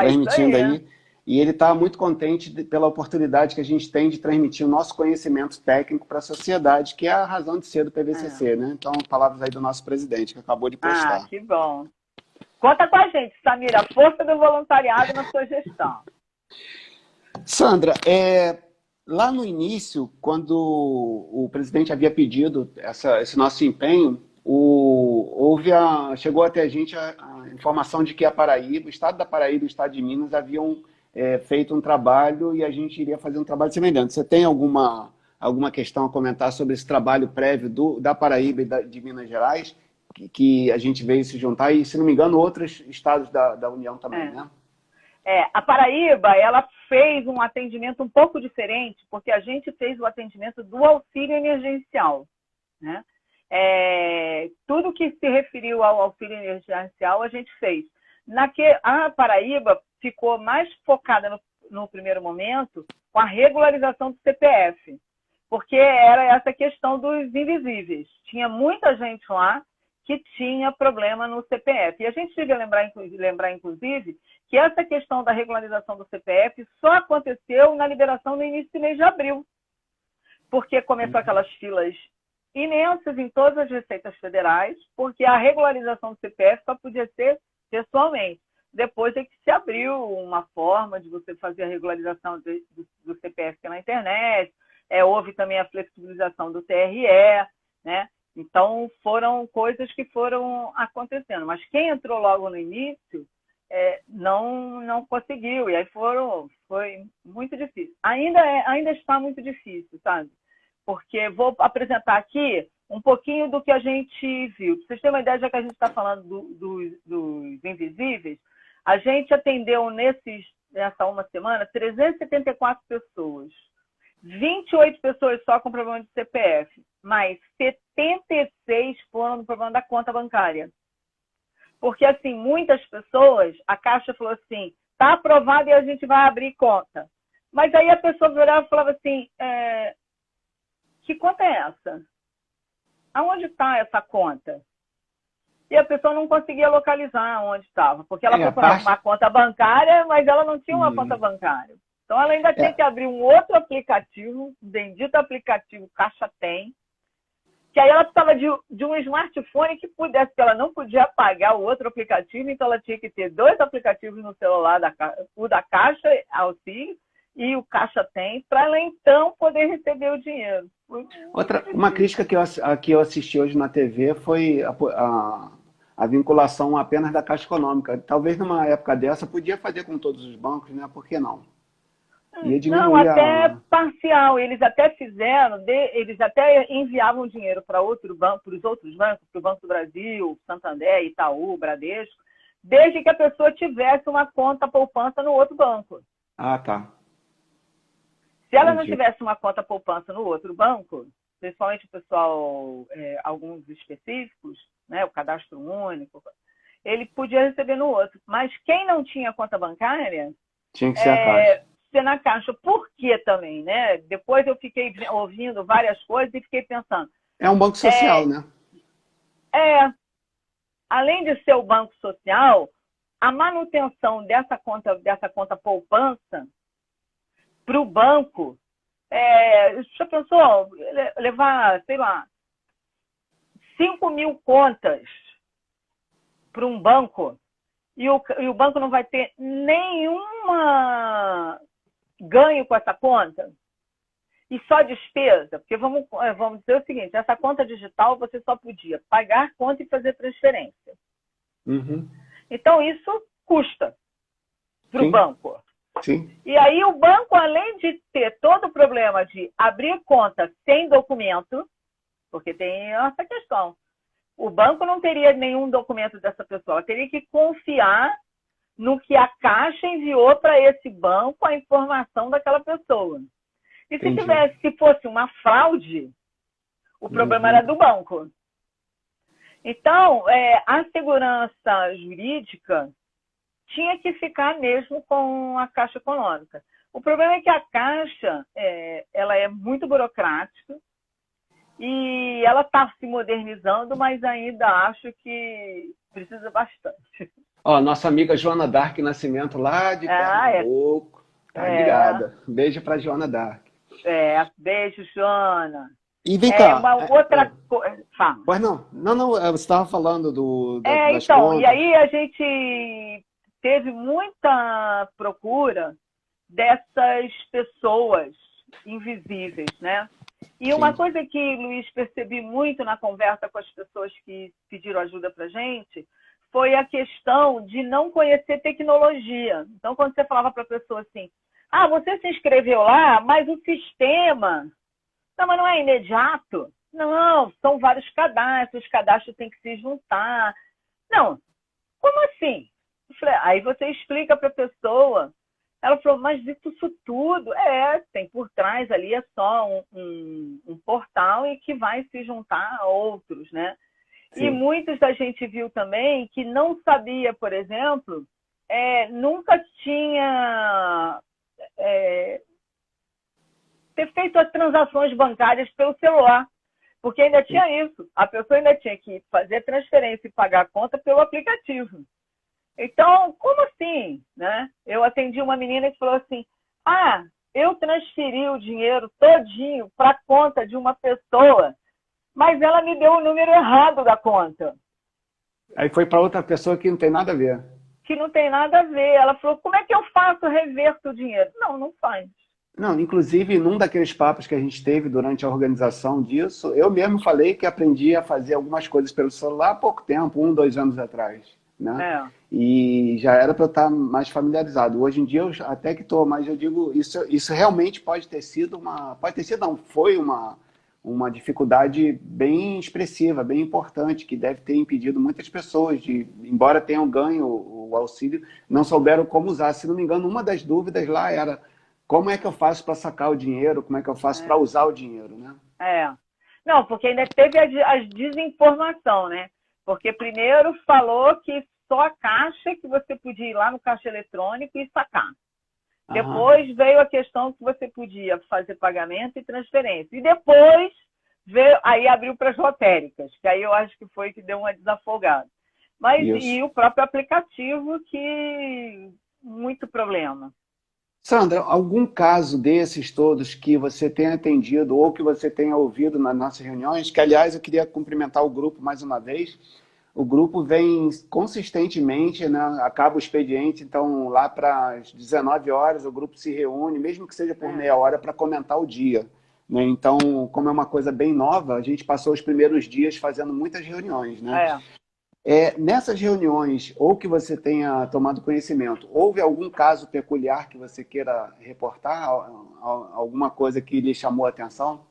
transmitindo aí. E ele está muito contente pela oportunidade que a gente tem de transmitir o nosso conhecimento técnico para a sociedade, que é a razão de ser do PVCC, né? Então, palavras aí do nosso presidente, que acabou de postar. Ah, que bom. Conta com a gente, Samir, a força do voluntariado na sua gestão. Sandra, lá no início, quando o presidente havia pedido esse nosso empenho, chegou até a gente a informação de que o estado da Paraíba e o estado de Minas haviam feito um trabalho e a gente iria fazer um trabalho semelhante. Você tem alguma questão a comentar sobre esse trabalho prévio da Paraíba e de Minas Gerais, que a gente veio se juntar, e, se não me engano, outros estados da União também, né? A Paraíba, ela fez um atendimento um pouco diferente, porque a gente fez o atendimento do auxílio emergencial, né? Tudo que se referiu ao auxílio emergencial, a gente fez. A Paraíba ficou mais focada no primeiro momento com a regularização do CPF, porque era essa questão dos invisíveis. Tinha muita gente lá que tinha problema no CPF. E a gente devia lembrar, inclusive, que essa questão da regularização do CPF só aconteceu na liberação no início do mês de abril, porque começou aquelas filas imensas em todas as receitas federais, porque a regularização do CPF só podia ser pessoalmente. Depois é que se abriu uma forma de você fazer a regularização do CPF pela internet, houve também a flexibilização do TRE, né? Então, foram coisas que foram acontecendo. Mas quem entrou logo no início não conseguiu. E aí foi muito difícil. Ainda está muito difícil, sabe? Porque vou apresentar aqui um pouquinho do que a gente viu. Para vocês terem uma ideia, já que a gente está falando dos invisíveis, a gente atendeu nessa uma semana 374 pessoas. 28 pessoas só com problema de CPF, mas 76 foram no problema da conta bancária. Porque, assim, muitas pessoas, a Caixa falou assim, está aprovado e a gente vai abrir conta. Mas aí a pessoa virava e falava assim, que conta é essa? Aonde está essa conta? E a pessoa não conseguia localizar onde estava, porque ela procurava uma conta bancária, mas ela não tinha uma conta bancária. Então, ela ainda tinha que abrir um outro aplicativo, bendito aplicativo Caixa Tem, que aí ela precisava de um smartphone que pudesse, porque ela não podia pagar o outro aplicativo, então ela tinha que ter 2 aplicativos no celular, o da Caixa Auxílio e o Caixa Tem, para ela então poder receber o dinheiro. Uma crítica que eu assisti hoje na TV foi a vinculação apenas da Caixa Econômica. Talvez numa época dessa podia fazer com todos os bancos, né? Por que não? Não, até parcial. Eles até fizeram, eles até enviavam dinheiro para outro banco, para os outros bancos, para o Banco do Brasil, Santander, Itaú, Bradesco, desde que a pessoa tivesse uma conta poupança no outro banco. Ah, tá. Se ela não tivesse uma conta poupança no outro banco, principalmente o pessoal, alguns específicos, né, o cadastro único, ele podia receber no outro. Mas quem não tinha conta bancária... Tinha que ser a Caixa. Na Caixa. Por quê também, né? Depois eu fiquei ouvindo várias coisas e fiquei pensando... É um banco social, né? Além de ser o banco social, a manutenção dessa conta poupança para o banco, já pensou levar, sei lá, 5.000 contas para um banco? e o banco não vai ter nenhuma ganho com essa conta? E só despesa? Porque vamos dizer o seguinte, essa conta digital você só podia pagar conta e fazer transferência. Uhum. Então, isso custa para o banco. Sim. E aí o banco, além de ter todo o problema de abrir conta sem documento, porque tem essa questão, o banco não teria nenhum documento dessa pessoa, ela teria que confiar no que a Caixa enviou para esse banco a informação daquela pessoa. E se fosse uma fraude, o problema era do banco. Então, a segurança jurídica tinha que ficar mesmo com a Caixa Econômica. O problema é que a Caixa ela é muito burocrática e ela está se modernizando, mas ainda acho que precisa bastante. Ó, nossa amiga Joana Dark Nascimento, lá de Pernambuco, tá ligada. Beijo para Joana Dark. Beijo, Joana. E vem cá. Uma outra coisa. Pois não, você estava falando das então, contas. E aí a gente teve muita procura dessas pessoas invisíveis, né? E uma coisa que, Luiz, percebi muito na conversa com as pessoas que pediram ajuda para a gente foi a questão de não conhecer tecnologia. Então, quando você falava para a pessoa assim, você se inscreveu lá, mas o sistema... Não, mas não é imediato? Não, são vários cadastros, os cadastros têm que se juntar. Não, como assim? Eu falei, aí você explica para a pessoa. Ela falou, mas isso tudo tem por trás ali, é só um portal e que vai se juntar a outros, né? Sim. E muitos a gente viu também que não sabia, por exemplo, nunca tinha ter feito as transações bancárias pelo celular, porque ainda tinha isso. A pessoa ainda tinha que fazer transferência e pagar a conta pelo aplicativo. Então, como assim? Né? Eu atendi uma menina que falou assim, eu transferi o dinheiro todinho para a conta de uma pessoa, mas ela me deu o número errado da conta. Aí foi para outra pessoa que não tem nada a ver. Que não tem nada a ver. Ela falou, como é que eu faço, reverto o dinheiro? Não faz. Não, inclusive, num daqueles papos que a gente teve durante a organização disso, eu mesmo falei que aprendi a fazer algumas coisas pelo celular há pouco tempo, 1, 2 anos atrás. Né? E já era para eu estar mais familiarizado. Hoje em dia eu até que estou, mas eu digo, isso realmente pode ter sido foi uma dificuldade bem expressiva, bem importante, que deve ter impedido muitas pessoas de, embora tenham ganho o auxílio, não souberam como usar. Se não me engano, uma das dúvidas lá era como é que eu faço para sacar o dinheiro, como é que eu faço para usar o dinheiro, né? Não, porque ainda teve a desinformação, né? Porque primeiro falou que só a Caixa, que você podia ir lá no caixa eletrônico e sacar. Depois veio a questão que você podia fazer pagamento e transferência. E depois aí abriu para as lotéricas, que aí eu acho que foi que deu uma desafogada. Mas e o próprio aplicativo, que muito problema. Sandra, algum caso desses todos que você tenha atendido ou que você tenha ouvido nas nossas reuniões, que, aliás, eu queria cumprimentar o grupo mais uma vez. O grupo vem consistentemente, né? Acaba o expediente, então lá para as 19 horas o grupo se reúne, mesmo que seja por meia hora, para comentar o dia. Né? Então, como é uma coisa bem nova, a gente passou os primeiros dias fazendo muitas reuniões. Né? Nessas reuniões, ou que você tenha tomado conhecimento, houve algum caso peculiar que você queira reportar? Alguma coisa que lhe chamou a atenção?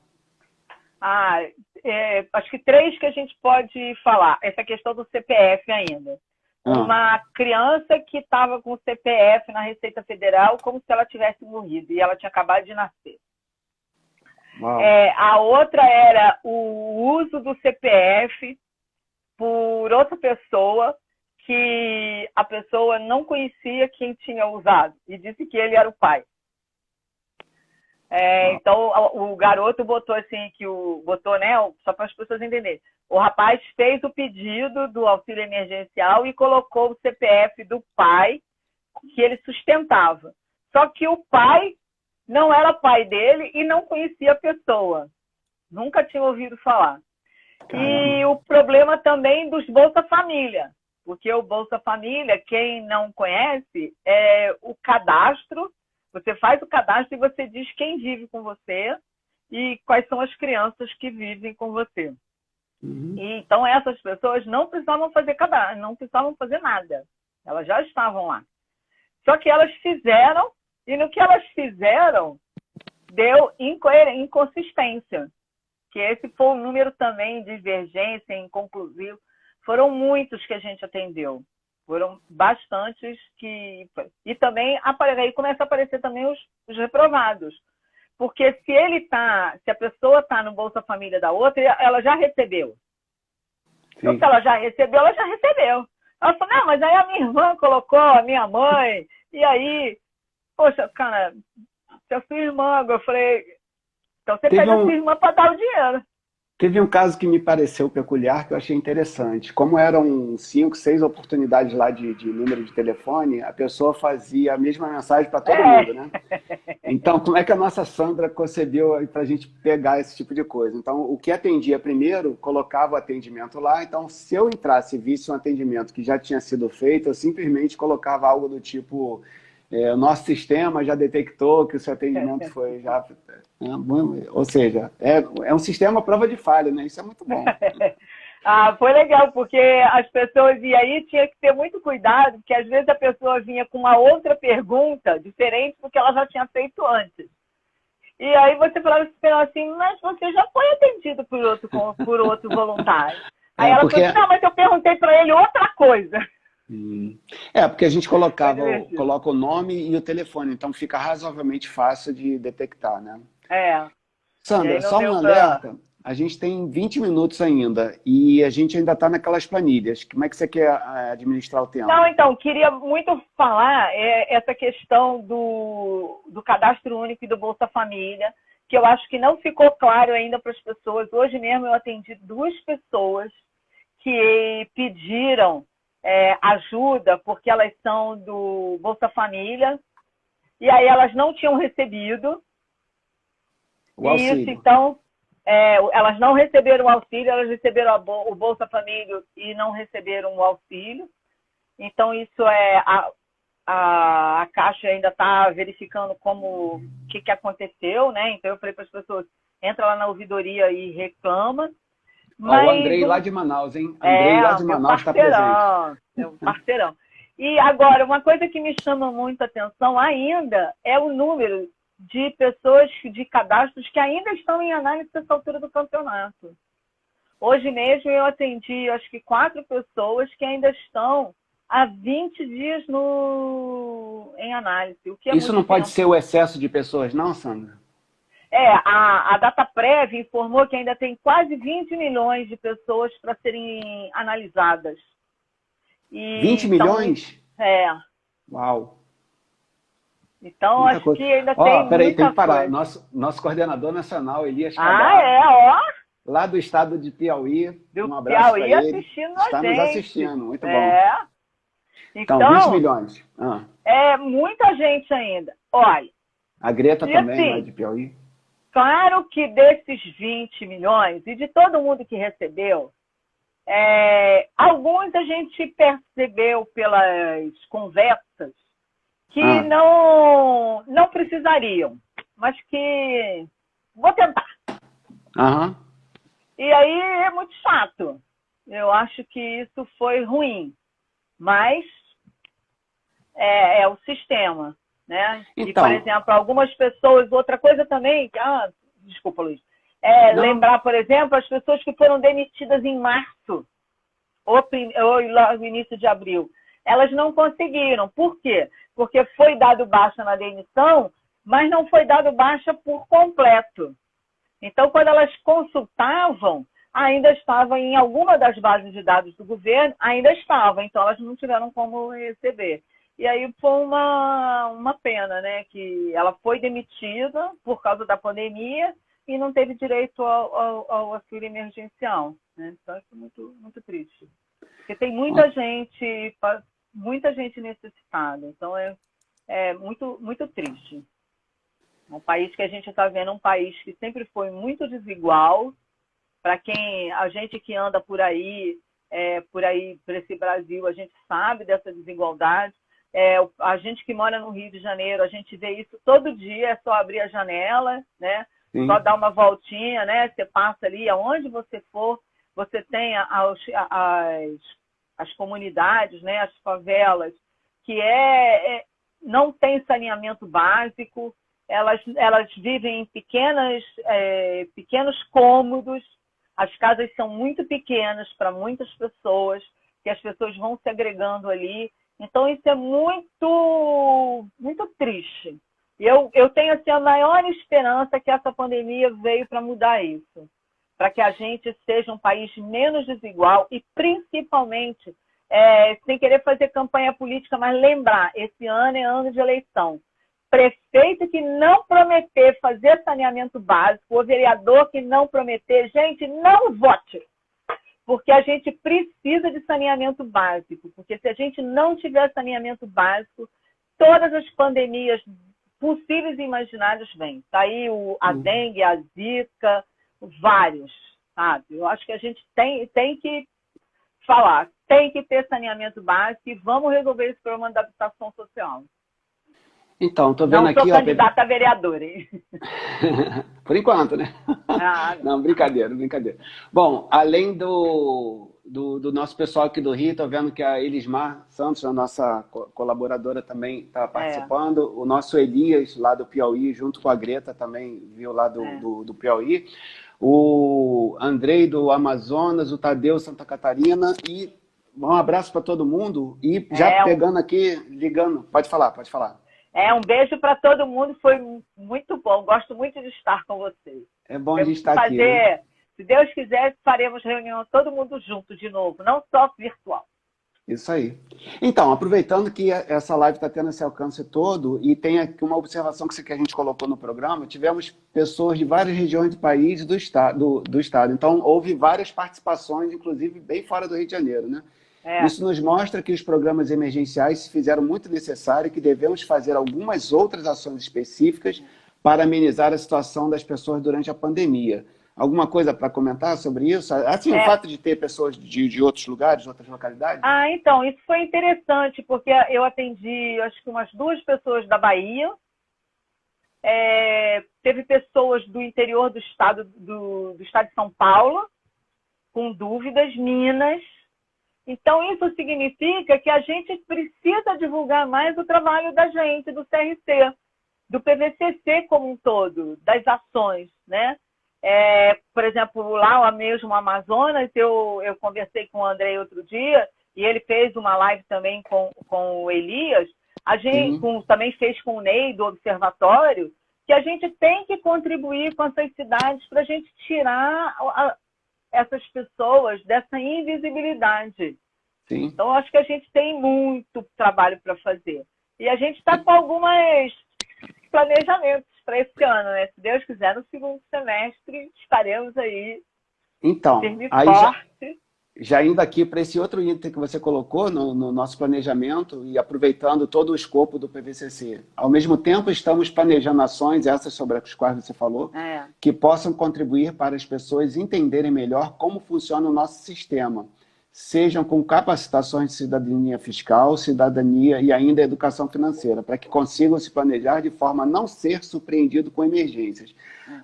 Acho que 3 que a gente pode falar. Essa questão do CPF ainda. Uma criança que estava com o CPF na Receita Federal como se ela tivesse morrido e ela tinha acabado de nascer. A outra era o uso do CPF por outra pessoa que a pessoa não conhecia quem tinha usado e disse que ele era o pai. Então, o garoto botou assim, né, só para as pessoas entenderem. O rapaz fez o pedido do auxílio emergencial e colocou o CPF do pai que ele sustentava. Só que o pai não era pai dele e não conhecia a pessoa. Nunca tinha ouvido falar. Caramba. E o problema também dos Bolsa Família. Porque o Bolsa Família, quem não conhece, é o cadastro. Você faz o cadastro e você diz quem vive com você e quais são as crianças que vivem com você. Uhum. E, então, essas pessoas não precisavam fazer cadastro, não precisavam fazer nada. Elas já estavam lá. Só que elas fizeram, e no que elas fizeram, deu inconsistência. Que esse foi um número também de divergência, inconclusivo. Foram muitos que a gente atendeu. Foram bastantes que... E também aí começa a aparecer também os reprovados. Porque se a pessoa está no Bolsa Família da outra, ela já recebeu. Então, se ela já recebeu, ela já recebeu. Ela falou, não, mas aí a minha irmã colocou, a minha mãe, e aí, poxa, cara, se a sua irmã, eu falei, então você pede a sua irmã para dar o dinheiro. Teve um caso que me pareceu peculiar, que eu achei interessante. Como eram 5, 6 oportunidades lá de número de telefone, a pessoa fazia a mesma mensagem para todo mundo, né? Então, como é que a nossa Sandra concebeu para a gente pegar esse tipo de coisa? Então, o que atendia primeiro, colocava o atendimento lá. Então, se eu entrasse e visse um atendimento que já tinha sido feito, eu simplesmente colocava algo do tipo... o nosso sistema já detectou que o seu atendimento foi já... Ou seja, é um sistema à prova de falha, né? Isso é muito bom. Foi legal, porque as pessoas... E aí tinha que ter muito cuidado, porque às vezes a pessoa vinha com uma outra pergunta diferente do que ela já tinha feito antes. E aí você falava assim, mas você já foi atendido por outro voluntário. Aí ela falou assim, não, mas eu perguntei para ele outra coisa. Porque a gente coloca o nome e o telefone, então fica razoavelmente fácil de detectar, né? Sandra, só um alerta, a gente tem 20 minutos ainda e a gente ainda está naquelas planilhas. Como é que você quer administrar o tempo? Não, então, queria muito falar essa questão do cadastro único e do Bolsa Família, que eu acho que não ficou claro ainda para as pessoas. Hoje mesmo eu atendi 2 pessoas que pediram ajuda porque elas são do Bolsa Família e aí elas não tinham recebido. O auxílio. Isso, então, elas não receberam o auxílio, elas receberam o Bolsa Família e não receberam o auxílio. Então, isso a Caixa ainda está verificando o que aconteceu, né? Então, eu falei para as pessoas, entra lá na ouvidoria e reclama. Mas, o Andrei lá de Manaus, hein? Andrei lá de Manaus está presente. É um parceirão. E agora, uma coisa que me chama muito a atenção ainda é o número de pessoas, de cadastros que ainda estão em análise nessa altura do campeonato. Hoje mesmo eu atendi, acho que 4 pessoas que ainda estão há 20 dias em análise. O que é Isso não pode ser o excesso de pessoas, não, Sandra? A Dataprev informou que ainda tem quase 20 milhões de pessoas para serem analisadas. 20 milhões? Uau! Então, muita acho coisa. que ainda tem peraí, tem que parar. coisa. Nosso coordenador nacional, Elias Cabral, ó! lá do estado de Piauí. Um abraço Piauí para ele. assistindo Está a gente. nos assistindo, muito bom. Então, 20 milhões. É muita gente ainda. Olha. A Greta também, assim, lá de Piauí. Claro que desses 20 milhões, e de todo mundo que recebeu, alguns a gente percebeu pelas conversas que não precisariam, mas que vou tentar. E aí é muito chato. Eu acho que isso foi ruim, mas é o sistema, né? Então, e, por exemplo, algumas pessoas, outra coisa também, desculpa, Luiz, lembrar, por exemplo, as pessoas que foram demitidas em março, ou no início de abril, elas não conseguiram. Por quê? Porque foi dado baixa na demissão, mas não foi dado baixa por completo. Então, quando elas consultavam, ainda estava em alguma das bases de dados do governo, ainda estava, então elas não tiveram como receber. E aí foi uma pena, né? Que ela foi demitida por causa da pandemia e não teve direito ao auxílio emergencial. Né? Então, isso é muito, muito triste. Porque tem muita gente necessitada. Então, é muito, muito triste. Um país que a gente está vendo, um país que sempre foi muito desigual. Para a gente que anda por aí, por aí, por esse Brasil, a gente sabe dessa desigualdade. A gente que mora no Rio de Janeiro, a gente vê isso todo dia, é só abrir a janela, né? Sim. Só dar uma voltinha, né? Você passa ali, aonde você for, você tem as comunidades, né? As favelas, que não tem saneamento básico, elas vivem em pequenos cômodos, as casas são muito pequenas para muitas pessoas, que as pessoas vão se agregando ali. Então, isso é muito, muito triste. Eu tenho assim, a maior esperança que essa pandemia veio para mudar isso, para que a gente seja um país menos desigual e, principalmente, sem querer fazer campanha política, mas lembrar, esse ano é ano de eleição. Prefeito que não prometer fazer saneamento básico, o vereador que não prometer, gente, não vote. Porque a gente precisa de saneamento básico. Porque se a gente não tiver saneamento básico, todas as pandemias possíveis e imaginárias vêm. Está aí a dengue, a zika, vários, sabe? Eu acho que a gente tem que falar, tem que ter saneamento básico e vamos resolver esse problema da habitação social. Então, estou vendo não aqui... Não sou candidata a vereadora, hein? Por enquanto, né? Não, brincadeira. Bom, além do nosso pessoal aqui do Rio, estou vendo que a Elismar Santos, a nossa colaboradora, também está participando. O nosso Elias, lá do Piauí, junto com a Greta, também viu lá do Piauí. O Andrei, do Amazonas, o Tadeu, Santa Catarina. E um abraço para todo mundo. E já pegando aqui, ligando. Pode falar. Um beijo para todo mundo, foi muito bom. Gosto muito de estar com vocês. É bom a gente estar aqui. Né? Se Deus quiser, faremos reunião todo mundo junto de novo, não só virtual. Isso aí. Então, aproveitando que essa live está tendo esse alcance todo, e tem aqui uma observação que a gente colocou no programa, tivemos pessoas de várias regiões do país e do estado. Então, houve várias participações, inclusive bem fora do Rio de Janeiro, né? Isso nos mostra que os programas emergenciais se fizeram muito necessários e que devemos fazer algumas outras ações específicas para amenizar a situação das pessoas durante a pandemia. Alguma coisa para comentar sobre isso? Assim, o fato de ter pessoas de outros lugares, outras localidades? Então, isso foi interessante, porque eu atendi, acho que umas 2 pessoas da Bahia, teve pessoas do interior do estado de São Paulo, com dúvidas, Minas. Então, isso significa que a gente precisa divulgar mais o trabalho da gente, do CRC, do PVCC como um todo, das ações, né? Por exemplo, lá mesmo no Amazonas, eu conversei com o André outro dia, e ele fez uma live também com o Elias, a gente também fez com o Ney, do Observatório, que a gente tem que contribuir com essas cidades para a gente tirar essas pessoas dessa invisibilidade. Sim. Então, acho que a gente tem muito trabalho para fazer. E a gente está com alguns planejamentos para esse ano, né? Se Deus quiser, no segundo semestre estaremos aí. Então, firme e aí forte. já indo aqui para esse outro item que você colocou no nosso planejamento e aproveitando todo o escopo do PVCC. Ao mesmo tempo, estamos planejando ações, essas sobre as quais você falou, que possam contribuir para as pessoas entenderem melhor como funciona o nosso sistema, sejam com capacitações de cidadania fiscal, cidadania e ainda educação financeira, para que consigam se planejar de forma a não ser surpreendido com emergências.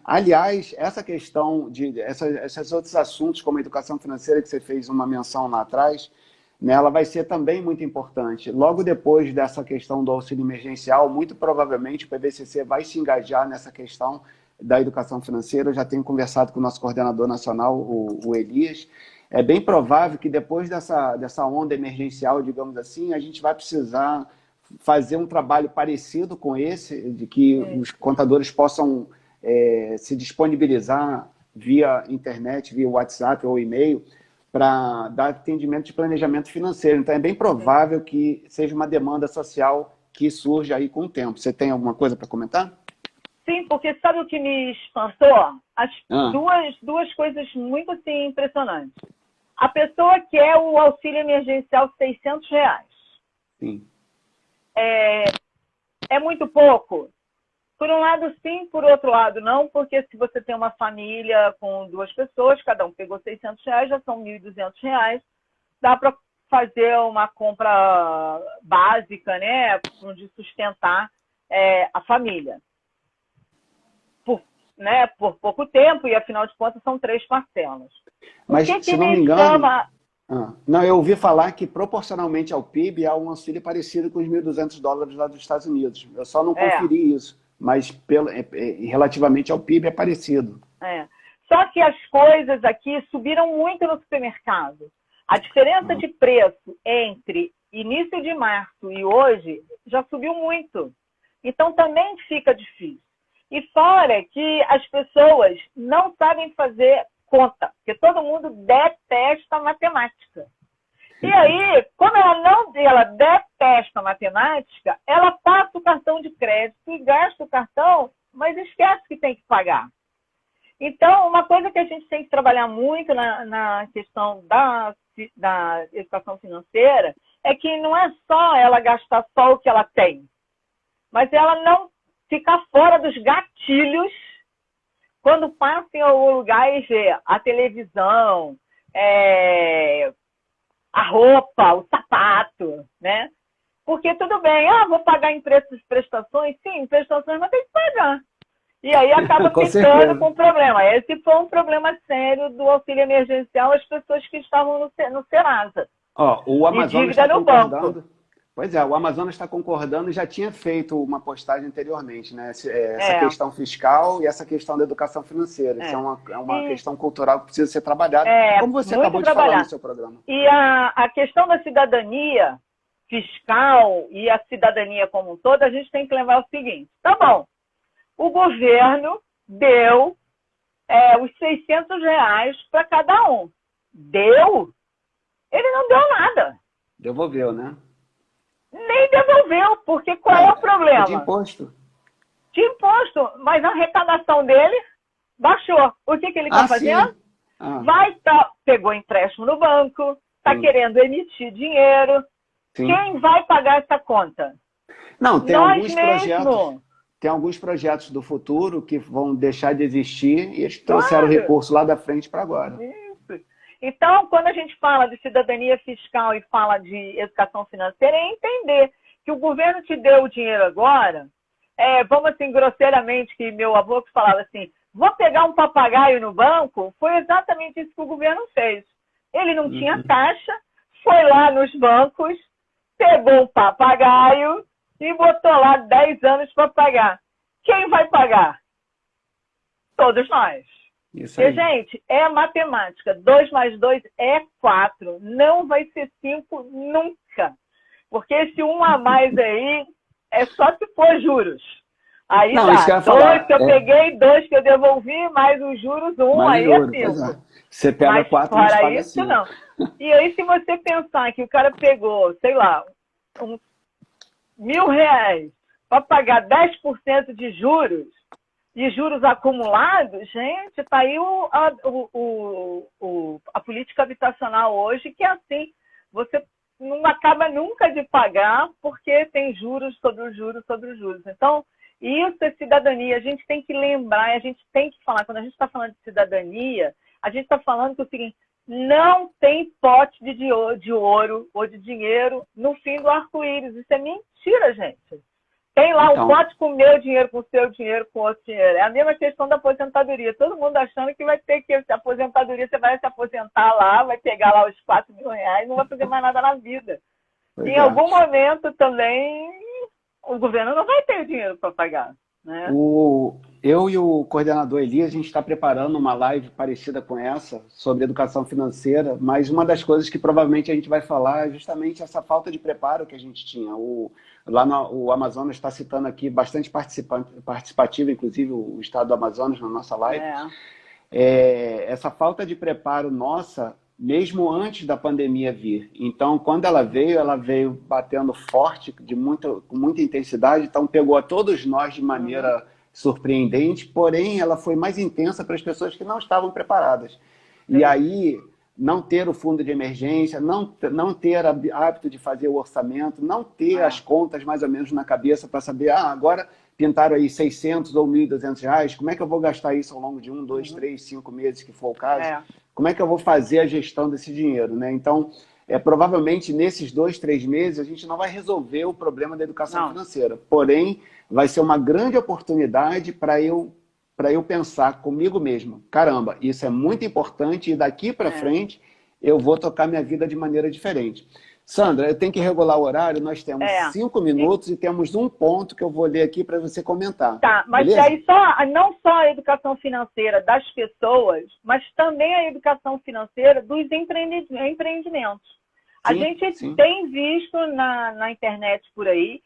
Aliás, essa questão esses outros assuntos, como a educação financeira, que você fez uma menção lá atrás, né, ela vai ser também muito importante. Logo depois dessa questão do auxílio emergencial, muito provavelmente o PVCC vai se engajar nessa questão da educação financeira. Eu já tenho conversado com o nosso coordenador nacional, o Elias. É bem provável que depois dessa onda emergencial, digamos assim, a gente vai precisar fazer um trabalho parecido com esse, de que os contadores possam se disponibilizar via internet, via WhatsApp ou e-mail, para dar atendimento de planejamento financeiro. Então, é bem provável que seja uma demanda social que surja aí com o tempo. Você tem alguma coisa para comentar? Sim, porque sabe o que me espantou? Duas coisas muito assim, impressionantes. A pessoa quer o auxílio emergencial R$600. Sim. É muito pouco? Por um lado, sim, por outro lado, não, porque se você tem uma família com 2 pessoas, cada um pegou R$600, já são R$1.200. dá para fazer uma compra básica, né, de sustentar a família. Por pouco tempo, e afinal de contas são 3 parcelas. Mas, se não me engano... Não, eu ouvi falar que proporcionalmente ao PIB há um auxílio parecido com os $1.200 lá dos Estados Unidos. Eu só não conferi isso, mas relativamente ao PIB é parecido. Só que as coisas aqui subiram muito no supermercado. A diferença de preço entre início de março e hoje já subiu muito. Então também fica difícil. E fora que as pessoas não sabem fazer conta, porque todo mundo detesta matemática. E aí, como ela detesta matemática, ela passa o cartão de crédito e gasta o cartão, mas esquece que tem que pagar. Então, uma coisa que a gente tem que trabalhar muito na questão da educação financeira é que não é só ela gastar só o que ela tem, mas ela não ficar fora dos gatilhos quando passa em algum lugar e vê a televisão, a roupa, o sapato, né? Porque tudo bem, vou pagar em prestações, sim, prestações, mas tem que pagar. E aí acaba ficando com problema. Esse foi um problema sério do auxílio emergencial às pessoas que estavam no Serasa. O Amazonas está concordando. Banco. Pois é, o Amazonas está concordando e já tinha feito uma postagem anteriormente, né? Essa questão fiscal e essa questão da educação financeira. Isso é uma questão cultural que precisa ser trabalhada, como você acabou de falar no seu programa. E a questão da cidadania fiscal e a cidadania como um todo, a gente tem que levar o seguinte. Tá bom, o governo deu os R$600 para cada um. Deu? Ele não deu nada. Devolveu, né? Nem devolveu, porque qual é o problema? De imposto. De imposto, mas a arrecadação dele baixou. O que ele está fazendo? Pegou empréstimo no banco, está querendo emitir dinheiro. Sim. Quem vai pagar essa conta? Não, tem alguns projetos do futuro que vão deixar de existir e eles trouxeram o recurso lá da frente para agora. Isso. Então, quando a gente fala de cidadania fiscal e fala de educação financeira, é entender que o governo te deu o dinheiro agora, vamos assim, grosseiramente, que meu avô que falava assim, vou pegar um papagaio no banco, foi exatamente isso que o governo fez. Ele não tinha caixa, foi lá nos bancos, pegou o papagaio e botou lá 10 anos para pagar. Quem vai pagar? Todos nós. Isso aí. E, gente, é matemática. 2 mais 2 é 4. Não vai ser 5 nunca. Porque esse 1 a mais aí é só se for juros. Aí não, dá. 2 que eu peguei, 2 que eu devolvi, mais os juros, 1 aí é 5. Você pega 4 e paga isso 5. Não. E aí, se você pensar que o cara pegou, sei lá, R$1.000 para pagar 10% de juros, e juros acumulados, gente, está aí a política habitacional hoje, que é assim, você não acaba nunca de pagar porque tem juros sobre os juros sobre os juros. Então, isso é cidadania. A gente tem que lembrar, a gente tem que falar, quando a gente está falando de cidadania, a gente está falando que é o seguinte, não tem pote de ouro ou de dinheiro no fim do arco-íris. Isso é mentira, gente. Tem lá um pote com o meu dinheiro, com o seu dinheiro, com o outro dinheiro. É a mesma questão da aposentadoria. Todo mundo achando que vai ter que... aposentadoria, você vai se aposentar lá, vai pegar lá os R$4.000 e não vai fazer mais nada na vida. Em algum momento também, o governo não vai ter o dinheiro para pagar. Né? Eu e o coordenador Eli, a gente está preparando uma live parecida com essa, sobre educação financeira, mas uma das coisas que provavelmente a gente vai falar é justamente essa falta de preparo que a gente tinha. O Amazonas está citando aqui bastante participativo, inclusive o estado do Amazonas na nossa live. Essa falta de preparo nossa, mesmo antes da pandemia vir. Então, quando ela veio batendo forte, com muita intensidade, então pegou a todos nós de maneira surpreendente, porém ela foi mais intensa para as pessoas que não estavam preparadas. E aí, não ter o fundo de emergência, não ter hábito de fazer o orçamento, não ter as contas mais ou menos na cabeça para saber, agora pintaram aí R$600 ou R$1.200, como é que eu vou gastar isso ao longo de 1, 2, 3, 5 meses, que for o caso? Como é que eu vou fazer a gestão desse dinheiro, né? Então, provavelmente nesses 2, 3 meses a gente não vai resolver o problema da educação Não. financeira. Porém, vai ser uma grande oportunidade para eu pensar comigo mesmo. Caramba, isso é muito importante e daqui para frente eu vou tocar minha vida de maneira diferente. Sandra, eu tenho que regular o horário, nós temos 5 minutos e temos um ponto que eu vou ler aqui para você comentar. Tá, mas beleza? aí não só a educação financeira das pessoas, mas também a educação financeira dos empreendimentos. A gente tem visto na internet por aí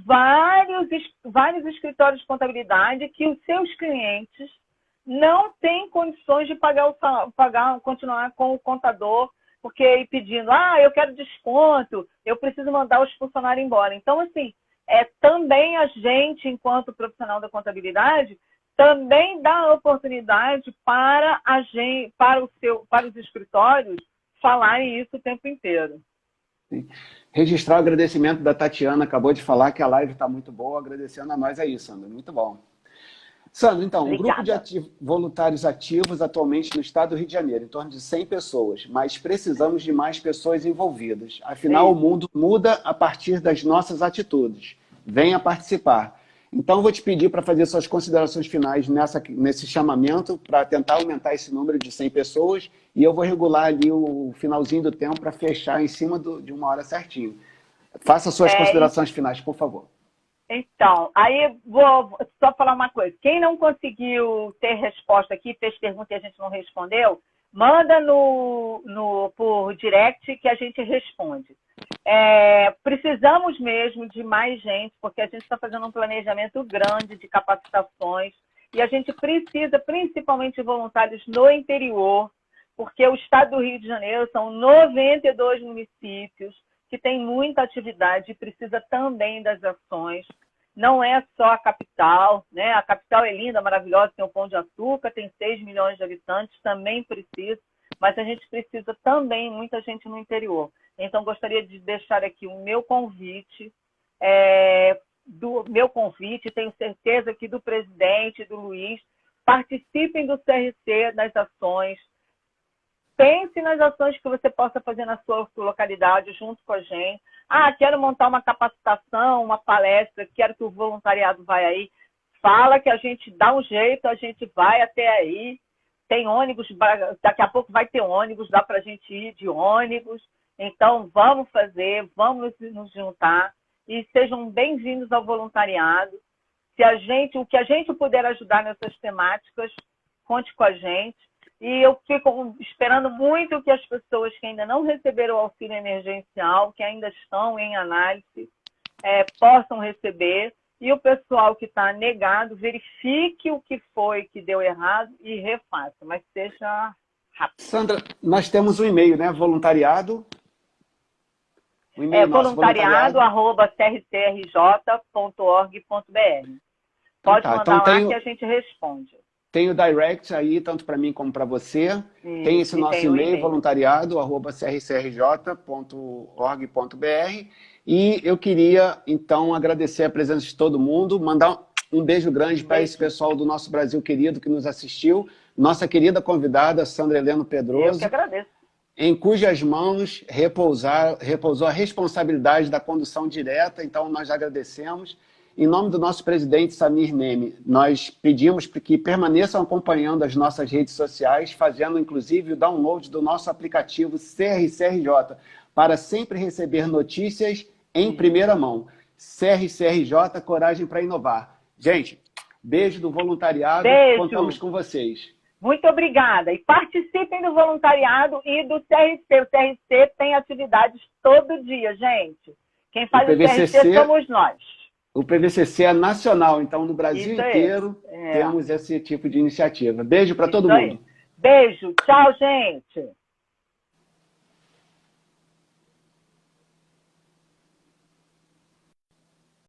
vários escritórios de contabilidade que os seus clientes não têm condições de continuar com o contador, porque pedindo, eu quero desconto, eu preciso mandar os funcionários embora. Então, assim, também a gente, enquanto profissional da contabilidade, também dá oportunidade para os escritórios falarem isso o tempo inteiro. Sim. Registrar o agradecimento da Tatiana, acabou de falar que a live está muito boa, agradecendo a nós aí, Sandra, muito bom. Sandra, então, um grupo de voluntários ativos atualmente no estado do Rio de Janeiro, em torno de 100 pessoas, mas precisamos de mais pessoas envolvidas. Afinal, o mundo muda a partir das nossas atitudes. Venha participar. Então, vou te pedir para fazer suas considerações finais nesse chamamento, para tentar aumentar esse número de 100 pessoas, e eu vou regular ali o finalzinho do tempo para fechar em cima de uma hora certinho. Faça suas considerações finais, por favor. Então, aí vou só falar uma coisa. Quem não conseguiu ter resposta aqui, fez pergunta e a gente não respondeu, manda por direct que a gente responde. Precisamos mesmo de mais gente, porque a gente está fazendo um planejamento grande de capacitações e a gente precisa principalmente de voluntários no interior, porque o estado do Rio de Janeiro são 92 municípios, que tem muita atividade e precisa também das ações. Não é só a capital, né? A capital é linda, maravilhosa, tem o Pão de Açúcar, tem 6 milhões de habitantes, também precisa, mas a gente precisa também muita gente no interior. Então, gostaria de deixar aqui o meu convite, tenho certeza que do presidente, do Luiz, participem do CRC, das ações, pense nas ações que você possa fazer na sua localidade junto com a gente. Quero montar uma capacitação, uma palestra, quero que o voluntariado vá aí. Fala que a gente dá um jeito, a gente vai até aí. Tem ônibus, daqui a pouco vai ter ônibus, dá para a gente ir de ônibus. Então, vamos fazer, vamos nos juntar e sejam bem-vindos ao voluntariado. O que a gente puder ajudar nessas temáticas, conte com a gente. E eu fico esperando muito que as pessoas que ainda não receberam o auxílio emergencial, que ainda estão em análise, possam receber. E o pessoal que está negado, verifique o que foi que deu errado e refaça, mas seja rápido. Sandra, nós temos um e-mail, né? Voluntariado. O e-mail voluntariado@crcrj.org.br. Pode mandar lá que a gente responde. Tem o direct aí, tanto para mim como para você. Tem esse nosso e-mail, voluntariado@crcrj.org.br. E eu queria, então, agradecer a presença de todo mundo, mandar um beijo grande para esse pessoal do nosso Brasil querido que nos assistiu. Nossa querida convidada, Sandra Heleno Pedroso. Eu que agradeço. Em cujas mãos repousou a responsabilidade da condução direta, então nós agradecemos. Em nome do nosso presidente Samir Neme, nós pedimos que permaneçam acompanhando as nossas redes sociais, fazendo inclusive o download do nosso aplicativo CRCRJ, para sempre receber notícias em primeira mão. CRCRJ, coragem para inovar. Gente, beijo do voluntariado, contamos com vocês. Muito obrigada. E participem do voluntariado e do CRC. O CRC tem atividades todo dia, gente. Quem faz o CRC somos nós. O PVCC é nacional, então no Brasil inteiro temos esse tipo de iniciativa. Beijo para todo mundo. Beijo. Tchau, gente.